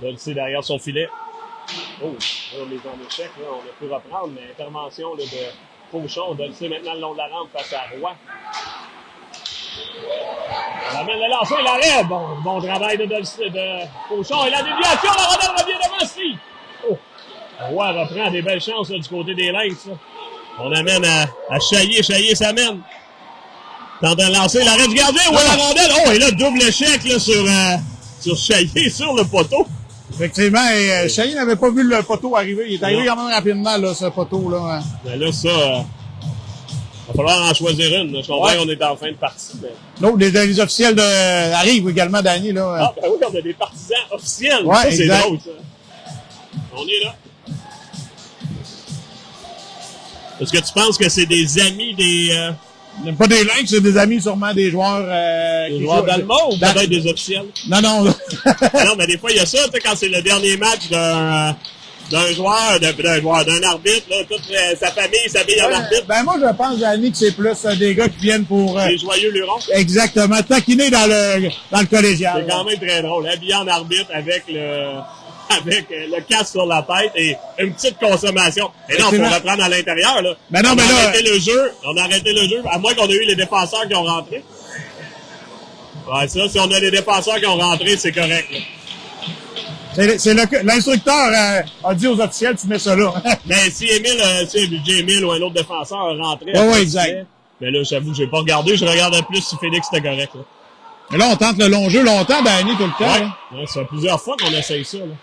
Dolce derrière son filet. Oh, là, on est en échec. Là, on a pu reprendre, mais intervention là, de Fauchon. Dolce maintenant le long de la rampe face à Roy. On amène le lancer, l'arrêt. Bon travail de Dolce, de Fauchon. Et la déviation, la rondelle revient devant Steve. Oh, Roy reprend des belles chances là, du côté des Lynx. Là. On amène à Chaillé. Chaillé s'amène. Tente de lancer l'arrêt du gardien. Ouais, la rondelle. Oh, et là, double échec là, sur Chaillé, sur le poteau. Effectivement, Chaillé n'avait pas vu le poteau arriver. Il est arrivé quand même rapidement, là, ce poteau-là. Hein. Mais là, ça, va falloir en choisir une. Là. Je comprends qu'on est en fin de partie. Mais... Non, les officiels arrivent également, Danny. Là. Ah, ben oui, on a des partisans officiels. Ouais, ça, exact. c'est drôle, ça. On est là. Est-ce que tu penses que c'est des amis des... Pas des Lynx, c'est des amis sûrement des joueurs... des joueurs d'Allemand ou peut-être des officiels? Non. Non, mais des fois, il y a ça, tu sais, quand c'est le dernier match d'un joueur, d'un arbitre, là, toute sa famille s'habille en arbitre. Ben moi, je pense, Danny, que c'est plus des gars qui viennent pour... Les joyeux lurons. Exactement, taquiner dans le collégial. C'est quand même très drôle, habillé en arbitre avec le casque sur la tête et une petite consommation. Et non, faut reprendre à l'intérieur, là. Ben non, on a arrêté le jeu, à moins qu'on ait eu les défenseurs qui ont rentré. Ouais, ça, si on a les défenseurs qui ont rentré, c'est correct, là. L'instructeur a dit aux officiels, tu mets ça là. Mais si Émile ou un autre défenseur a rentré... Oui, exact. Mais là, j'avoue, j'ai pas regardé. Je regardais plus si Félix était correct, là. Mais là, on tente le long jeu longtemps, Danny, tout le temps. Ouais, ça fait plusieurs fois qu'on essaye ça, là.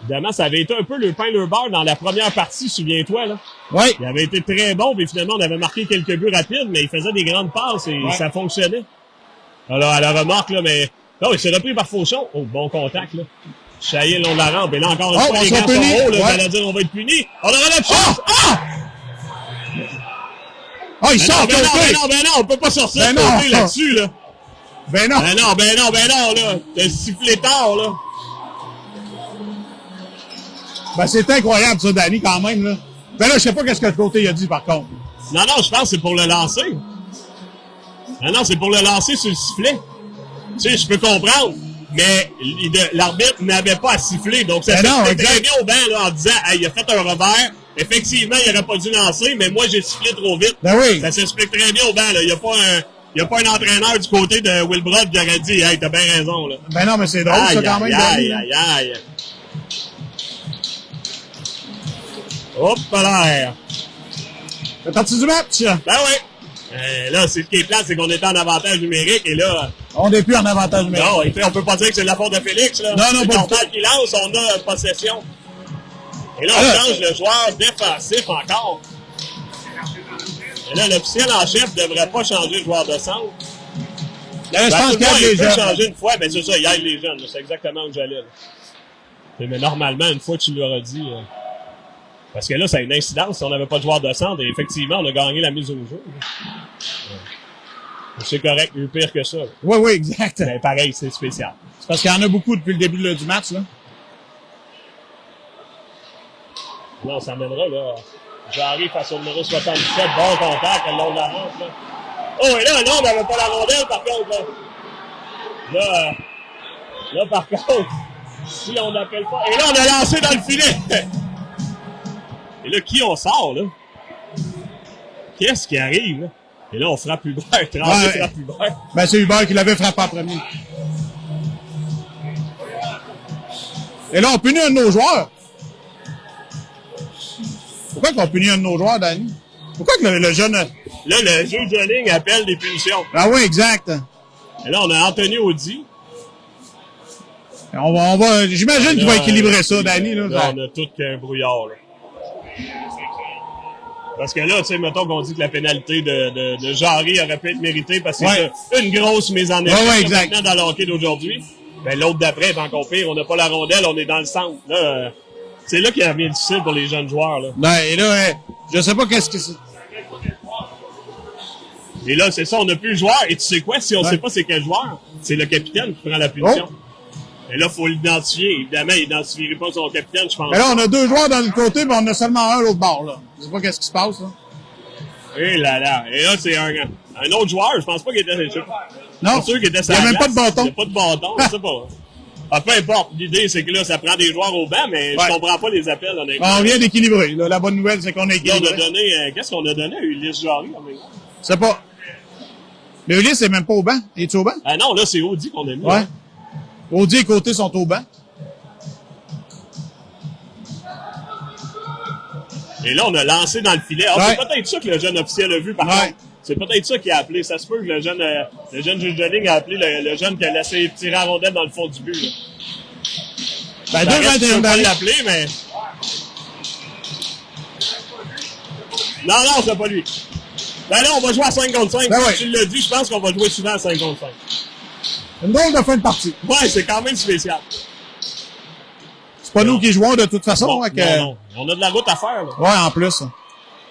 Évidemment, ça avait été un peu le pain le beurre dans la première partie, souviens-toi, là. Oui. Il avait été très bon, puis finalement, on avait marqué quelques buts rapides, mais il faisait des grandes passes et ça fonctionnait. Alors, à la remorque, là, mais... Non, il s'est repris par Fauchon. Oh, bon contact, là. Chaillé le long de la rampe. Et là, encore une fois, les gars sont hauts, là. J'allais dire, on va être punis. On aura notre chance! Il sort, ben non, on peut pas sortir là-dessus, là. Ben non, là. T'as sifflé tard, là. Ben, c'est incroyable, ça, Danny, quand même, là. Ben là, je sais pas qu'est-ce que le côté a dit, par contre. Non, je pense que c'est pour le lancer. Non, c'est pour le lancer sur le sifflet. Tu sais, je peux comprendre. Mais l'arbitre n'avait pas à siffler. Donc, ça s'explique très bien au banc, là, en disant, hey, il a fait un revers. Effectivement, il n'aurait pas dû lancer, mais moi, j'ai sifflé trop vite. Ben oui. Ça s'explique très bien au banc, là. Il n'y a pas Il n'y a pas un entraîneur du côté de Wilbrod qui aurait dit « Hey, t'as bien raison, là. » Ben non, mais c'est drôle, ça, quand même. Aïe. Hop là! C'est parti du match. Ben oui! Là, ce qui est plate, c'est qu'on était en avantage numérique et là... On n'est plus en avantage numérique. Non, et puis on peut pas dire que c'est de la faute de Félix, là. Non, c'est pas normal qu'il lance, on a possession. Et là, on change le joueur défensif encore. Et là, l'officiel en chef ne devrait pas changer le joueur de centre. Là, je pense qu'il aide les il peut jeunes. changer une fois, mais c'est ça, il aide les jeunes. C'est exactement où j'allais. Mais normalement, une fois que tu l'auras dit... parce que là, ça a une incidence si on n'avait pas de joueur de centre. Et effectivement, on a gagné la mise au jeu. C'est correct, mieux pire que ça. Oui, exact. Mais pareil, c'est spécial. C'est parce qu'il y en a beaucoup depuis le début du match, là. Là, on s'amènera, là. J'arrive face au numéro 77. Bon contact, le long de la rampe, là. Oh, et là, non, on n'avait pas la rondelle, par contre, là. Là, par contre, si on n'appelle pas... Et là, on a lancé dans le filet. Et là, qui on sort, là? Qu'est-ce qui arrive, là? Et là, on frappe Hubert. Frappe Hubert. Ben, c'est Hubert qui l'avait frappé en premier. Et là, on punit un de nos joueurs. Pourquoi qu'on punit un de nos joueurs, Danny? Pourquoi que le jeune... Là, le juge de ligne appelle des punitions. Ah oui, exact. Et là, on a Anthony Audi. On va j'imagine qu'il va équilibrer ça, Danny. Là, on a tout qu'un brouillard, là. Parce que là, tu sais, mettons qu'on dit que la pénalité de Jarry aurait pu être méritée parce que c'est une grosse mise en échec maintenant dans le hockey d'aujourd'hui. Ben, l'autre d'après est encore pire. On n'a pas la rondelle, on est dans le centre. Là, c'est là qu'il y a bien difficile pour les jeunes joueurs, là. Ben, et là, je sais pas qu'est-ce que c'est. Et là, c'est ça, on n'a plus le joueur. Et tu sais quoi? Si on sait pas c'est quel joueur, c'est le capitaine qui prend la punition. Et là, il faut l'identifier. Évidemment, il n'identifierait pas son capitaine, je pense. Mais là, on a deux joueurs dans le côté, mais on a seulement un à l'autre bord, là. Je sais pas qu'est-ce qui se passe, là. Et là. Et là, c'est un autre joueur. Je pense pas qu'il était... Non. C'est sûr qu'il était il n'y a même pas de bâton. Il n'y a pas de bâton, je sais pas. Ah, peu importe. L'idée, c'est que là, ça prend des joueurs au banc, mais je comprends pas les appels, honnêtement. On vient d'équilibrer. Là, la bonne nouvelle, c'est qu'on est équilibré. Là, on a donné... qu'est-ce qu'on a donné à Ulysse Jarry? Je sais pas. Mais Ulysse, c'est même pas au banc. Es-tu au banc? Ah non, là, c'est Audi qu'on a mis. Ouais. Audi et Côté sont au banc. Et là, on a lancé dans le filet. Ah, c'est peut-être ça que le jeune officiel a vu, par contre. C'est peut-être ça qui a appelé. Ça se peut que le jeune juge de ligne a appelé le jeune qui a laissé tirer en rondelle dans le fond du but, là. Ben, 2-21 pas l'appeler, mais... Non, c'est pas lui. Ben là, on va jouer à 5 contre 5. Ben si tu l'as dit, je pense qu'on va jouer souvent à 5 contre 5. Une drôle de fin de partie. Ouais, c'est quand même spécial. C'est pas nous qui jouons de toute façon. Bon, que... non. On a de la route à faire, là. Ouais, en plus.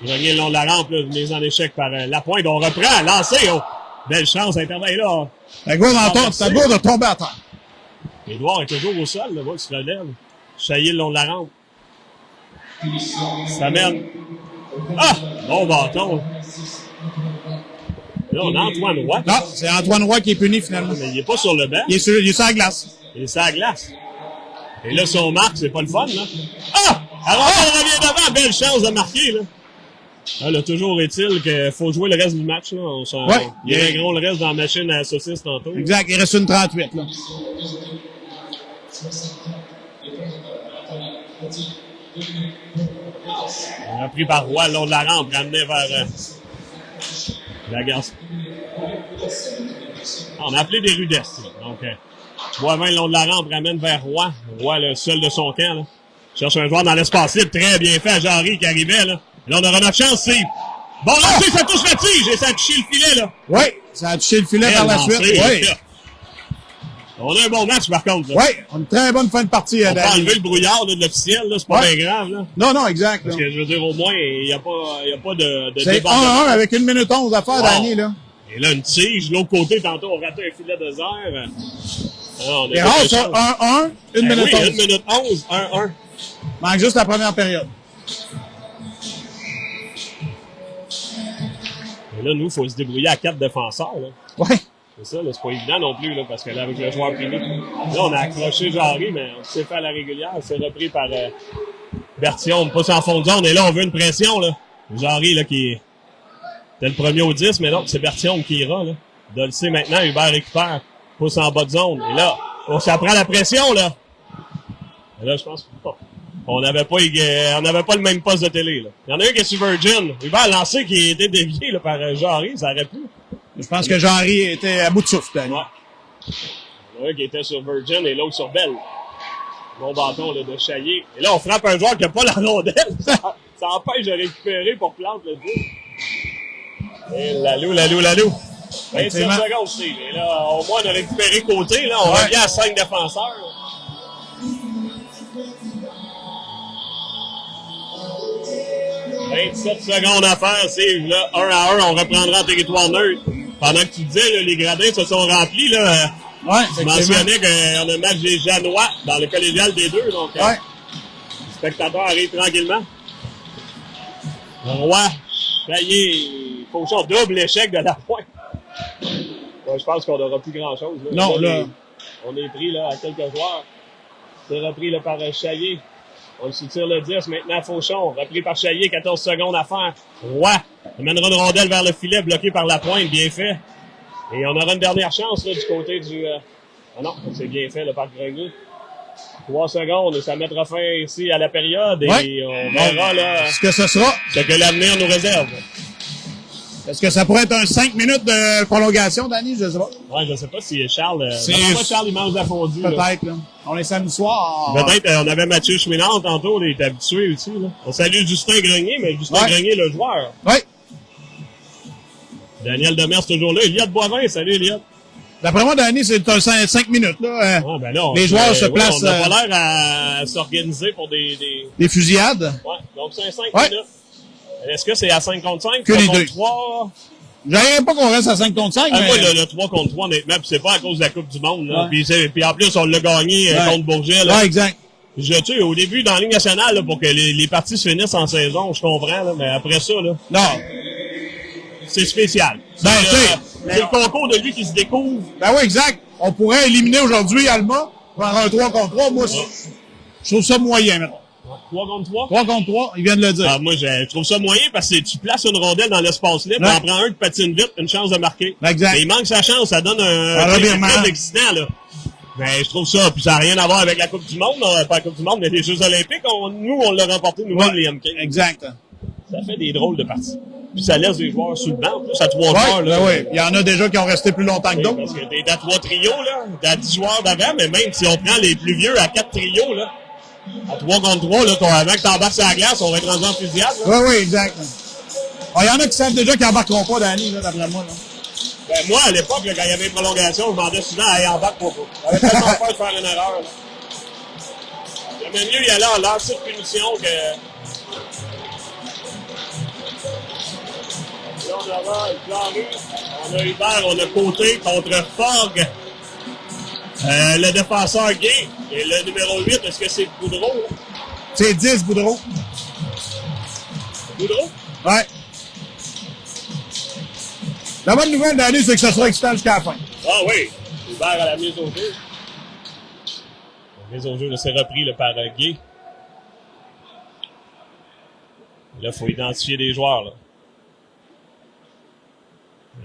Il revient le long de la rampe, là, mise en échec par Lapointe. On reprend, lancé, oh. Belle chance, intervalle là. La gourde de tomber à terre. Édouard est toujours au sol, là, il se relève. Chaillé le long de la rampe. Ça mène. Ah! Bon bâton. Là, on a Antoine Roy. Non, c'est Antoine Roy qui est puni finalement. Mais il est pas sur le banc. Il est sur la glace. Il est sur la glace. Et là, si on marque, c'est pas le fun, là. Ah! Alors, on revient devant. Belle chance de marquer, là. Ah, là, toujours est-il qu'il faut jouer le reste du match, là. Il régleront le reste dans la machine à saucisse tantôt. Exact, il reste une 38, là. On a pris par Roy le long de la rampe, ramené vers la glace. On a appelé des rudesses, là. Donc, Boivin le long de la rampe ramène vers Roy. Roy, le seul de son camp, là. Cherche un joueur dans l'espace libre, très bien fait à Jarry qui arrivait, là. Et là, on aura notre chance, c'est... Bon lancer, ça touche la tige et ça a touché le filet, là. Oui, ça a touché le filet par la suite. Oui. On a un bon match, par contre, là. Oui, on a une très bonne fin de partie. On peut enlever le brouillard là, de l'officiel, là, c'est pas bien grave, là. Non, exact. Parce que je veux dire, au moins, il n'y a pas de c'est 1-1 avec 1 minute 11 à faire, Danny, là. Et là, une tige. De l'autre côté, tantôt, on ratait un filet de zère. Et rare, ça, 1-1, 1 minute 11. 1 minute 11, 1-1. Manque juste la première période. Et là, nous, il faut se débrouiller à 4 défenseurs, là. Oui. C'est ça, là, c'est pas évident non plus, là, parce que là, avec le joueur privé. Là, on a accroché Jarry, mais on s'est fait à la régulière. C'est repris par Bertillon. On passe en fond de zone. Et là, on veut une pression, là. Jarry, là, qui était le premier au 10, mais non, c'est Bertillon qui ira, là. Dolcé maintenant, Hubert récupère. Pousse en bas de zone. Et là, ça prend la pression, là. Et là, je pense qu'on n'avait pas le même poste de télé, là. Il y en a un qui est sur Virgin. Hubert lancé qui était dévié, là, par Jarry, ça aurait pu. Je pense que Jarry était à bout de souffle, Danny. Ouais. Il y en a un qui était sur Virgin et l'autre sur Bell. Bon bâton, là, de Chaillé. Et là, on frappe un joueur qui n'a pas la rondelle. Ça empêche de récupérer pour plante le but. Et Lalou. 27 secondes, Steve. Et là, au moins, on a récupéré côté. Là, on revient à 5 défenseurs. Là. 27 secondes à faire, Steve. Là, 1-1, on reprendra en territoire neutre. Pendant que tu disais, là, les gradins se sont remplis. Là, tu mentionnais qu'on a un match des Janois dans le collégial des deux. Donc, les spectateurs arrivent tranquillement. Roy, Chaillé, Fauchon, double échec de la pointe. Ouais, je pense qu'on n'aura plus grand-chose. Là. Non, là. On est pris là, à quelques joueurs. C'est repris là, par Chaillé. On soutire le 10 maintenant à Fauchon. Repris par Chaillé, 14 secondes à faire. Roy amènera une rondelle vers le filet, bloqué par la pointe, bien fait. Et on aura une dernière chance là, du côté du... Ah non, c'est bien fait là, par Grenier. 3 secondes et ça mettra fin ici à la période. Et on verra là, ce que ce sera. Ce que l'avenir nous réserve. Est-ce que ça pourrait être un 5 minutes de prolongation, Danny? Je sais pas. Ouais, je sais pas si Charles... Charles, il mange la fondue. Peut-être, là. On est samedi soir. Peut-être, on avait Mathieu Chouinard tantôt, il est habitué aussi, là. On salue Justin Grenier, mais Justin Grenier, le joueur. Oui. Daniel Demers, toujours là. Eliott Boivin, salut Eliott. D'après moi, Danny, c'est un 5 minutes, là. Ben là les joueurs se placent. On n'a pas l'air à s'organiser pour des fusillades. Ouais, donc c'est un 5 minutes. Est-ce que c'est à 5 contre 5? Que les deux. 3? J'aimerais pas qu'on reste à 5 contre 5. Moi, le 3 contre 3, honnêtement, pis c'est pas à cause de la Coupe du Monde, là. Puis en plus, on l'a gagné contre Bourget, là. Ouais, exact. Au début, dans la Ligue nationale, là, pour que les parties se finissent en saison, je comprends, là, mais après ça, là. Non. C'est spécial. C'est le concours de lui qui se découvre. Ben oui, exact. On pourrait éliminer aujourd'hui Alma, prendre un 3 contre 3. Moi, je trouve ça moyen, maintenant. 3 contre 3? 3 contre 3, il vient de le dire. Alors, moi, je trouve ça moyen parce que tu places une rondelle dans l'espace libre, on prend un qui patine vite, une chance de marquer. Exact. Mais il manque sa chance, ça donne un revirement excitant, là. Mais je trouve ça, puis ça n'a rien à voir avec la Coupe du Monde, pas la Coupe du Monde, mais les Jeux Olympiques, nous, on l'a remporté, nous-mêmes, les MK. Exact. Ça fait des drôles de parties. Puis ça laisse des joueurs sous le banc, en plus, à 3 joueurs, là. Ben oui, il y en a déjà qui ont resté plus longtemps que d'autres. Parce que t'es à 3 trios, là, t'as 10 joueurs d'avant, mais même si on prend les plus vieux à 4 trios, là, à 3 contre 3, là, avant que t'embarques sur la glace, on va être rendu en fusillade. Oui, exact. Il y en a qui savent déjà qu'ils embarqueront pas, Danny, là, d'après moi. Là. Ben, moi, à l'époque, là, quand il y avait une prolongation, je demandais souvent à embarque pas. J'avais tellement peur de faire une erreur. J'aimais mieux y aller en lancer de punition que... Là, on aura le plan russe, on a Hubert, on a Côté contre Fogg. Le défenseur Gay et le numéro 8, est-ce que c'est Boudreau? Là? C'est 10, Boudreau. Boudreau? Ouais. La bonne nouvelle, Danny, c'est que ça sera excitant jusqu'à la fin. Ah oui, Hubert à la mise au jeu. La mise au jeu, c'est repris là, par Gay. Là, il faut identifier des joueurs. Là.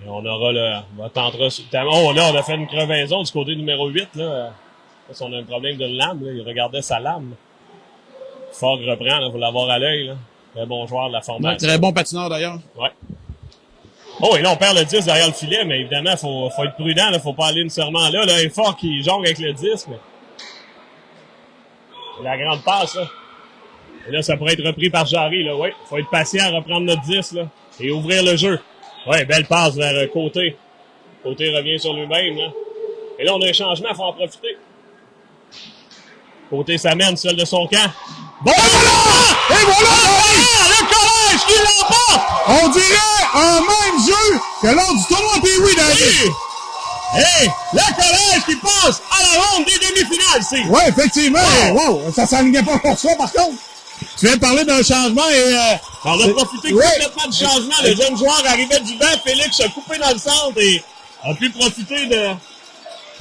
Et on aura on tentera. Oh, là, on a fait une crevaison du côté numéro 8. Là. Parce qu'on a un problème de lame. Là. Il regardait sa lame. Fogg reprend, là, faut l'avoir à l'œil. Là. Très bon joueur de la formation. Ouais, très bon patineur d'ailleurs. Ouais. Oh, et là, on perd le 10 derrière le filet, mais évidemment, faut être prudent. Là, faut pas aller nécessairement là. Là, il est fort qui jongle avec le 10. Mais... la grande passe, là. Et là, ça pourrait être repris par Jarry. Là. Ouais. Faut être patient à reprendre notre 10 là, et ouvrir le jeu. Ouais, belle passe vers Côté. Côté revient sur lui-même. Là. Et là, on a un changement, il faut en profiter. Côté s'amène, seul de son camp. Bon! Et voilà! Le collège qui l'emporte! On dirait un même jeu que lors du tournoi Pee-Wee, Danny. Hey! Le collège qui passe à la ronde des demi-finales, c'est. Oui, effectivement. Wow! Ça s'alignait pas pour ça, par contre. Tu viens de parler d'un changement et... on a profité complètement du changement. Le jeune joueur arrivait du banc. Félix a coupé dans le centre et a pu profiter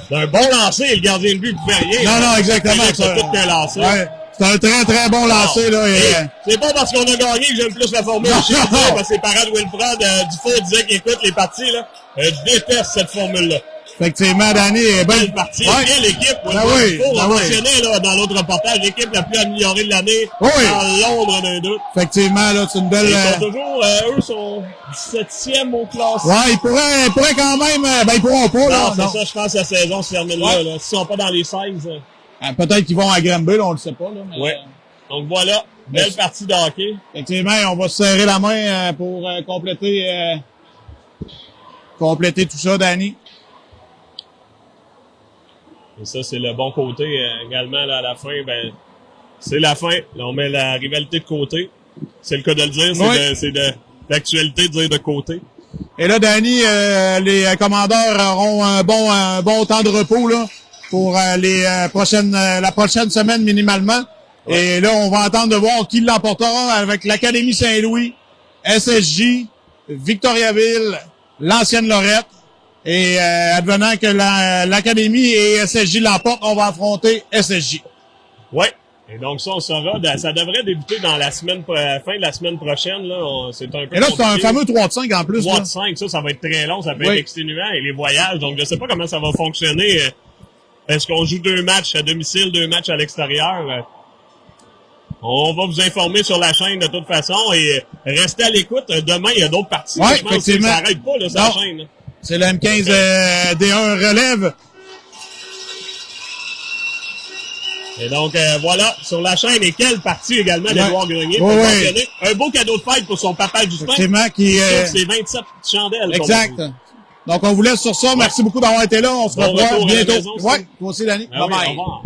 d'un bon lancer. Et le gardien de but ne pouvait rien. Non, exactement. Ça tout qu'un lancer. Ouais. C'est un très, très bon lancer, là. Et, c'est pas parce qu'on a gagné que j'aime plus la formule chez nous, parce que les parents de Wilfred Dufault disaient qu'écoute, les parties, là, je déteste cette formule-là. Effectivement, Danny est belle partie. Ouais. Quelle équipe, on mentionnait là, dans l'autre reportage, l'équipe la plus améliorée de l'année, dans l'ombre d'un doute. Effectivement, là, c'est une belle... Ils sont toujours, eux sont 17e au classement. Ouais, ils pourraient quand même, ils pourront pas, là. Non, c'est ça, je pense que la saison se termine là. S'ils sont pas dans les 16. Peut-être qu'ils vont à Granby, on le sait pas, là. Mais, ouais. Donc voilà, belle partie de hockey. Effectivement, on va se serrer la main pour compléter tout ça, Danny. Et ça, c'est le bon côté également là, à la fin. Ben, c'est la fin. Là, on met la rivalité de côté. C'est le cas de le dire. C'est de l'actualité de dire de côté. Et là, Danny, les commandeurs auront un bon temps de repos là pour la prochaine semaine minimalement. Ouais. Et là, on va attendre de voir qui l'emportera avec l'Académie Saint-Louis, SSJ, Victoriaville, l'ancienne Lorette. Et advenant que l'Académie et SSJ l'emportent, on va affronter SSJ. Ouais. Et donc ça, on saura. Ça devrait débuter dans la fin de la semaine prochaine. Là. C'est un peu et là, c'est un fameux 3 de 5 en plus. 3 de 5, ça va être très long. Ça peut être exténuant. Et les voyages, donc je sais pas comment ça va fonctionner. Est-ce qu'on joue 2 matchs à domicile, 2 matchs à l'extérieur? On va vous informer sur la chaîne de toute façon. Et restez à l'écoute. Demain, il y a d'autres parties. Ouais, je pense que ça n'arrête pas, là, sur la chaîne. Là. C'est le M15 D1 relève. Et donc, voilà, sur la chaîne, et quelle partie également d'Édouard Grenier. Un beau cadeau de fête pour son papa Justin. Effectivement, c'est 27 chandelles. Exact. Donc, on vous laisse sur ça. Merci beaucoup d'avoir été là. On se revoit bientôt. Ouais, toi aussi, Danny. Bye bye. Au revoir.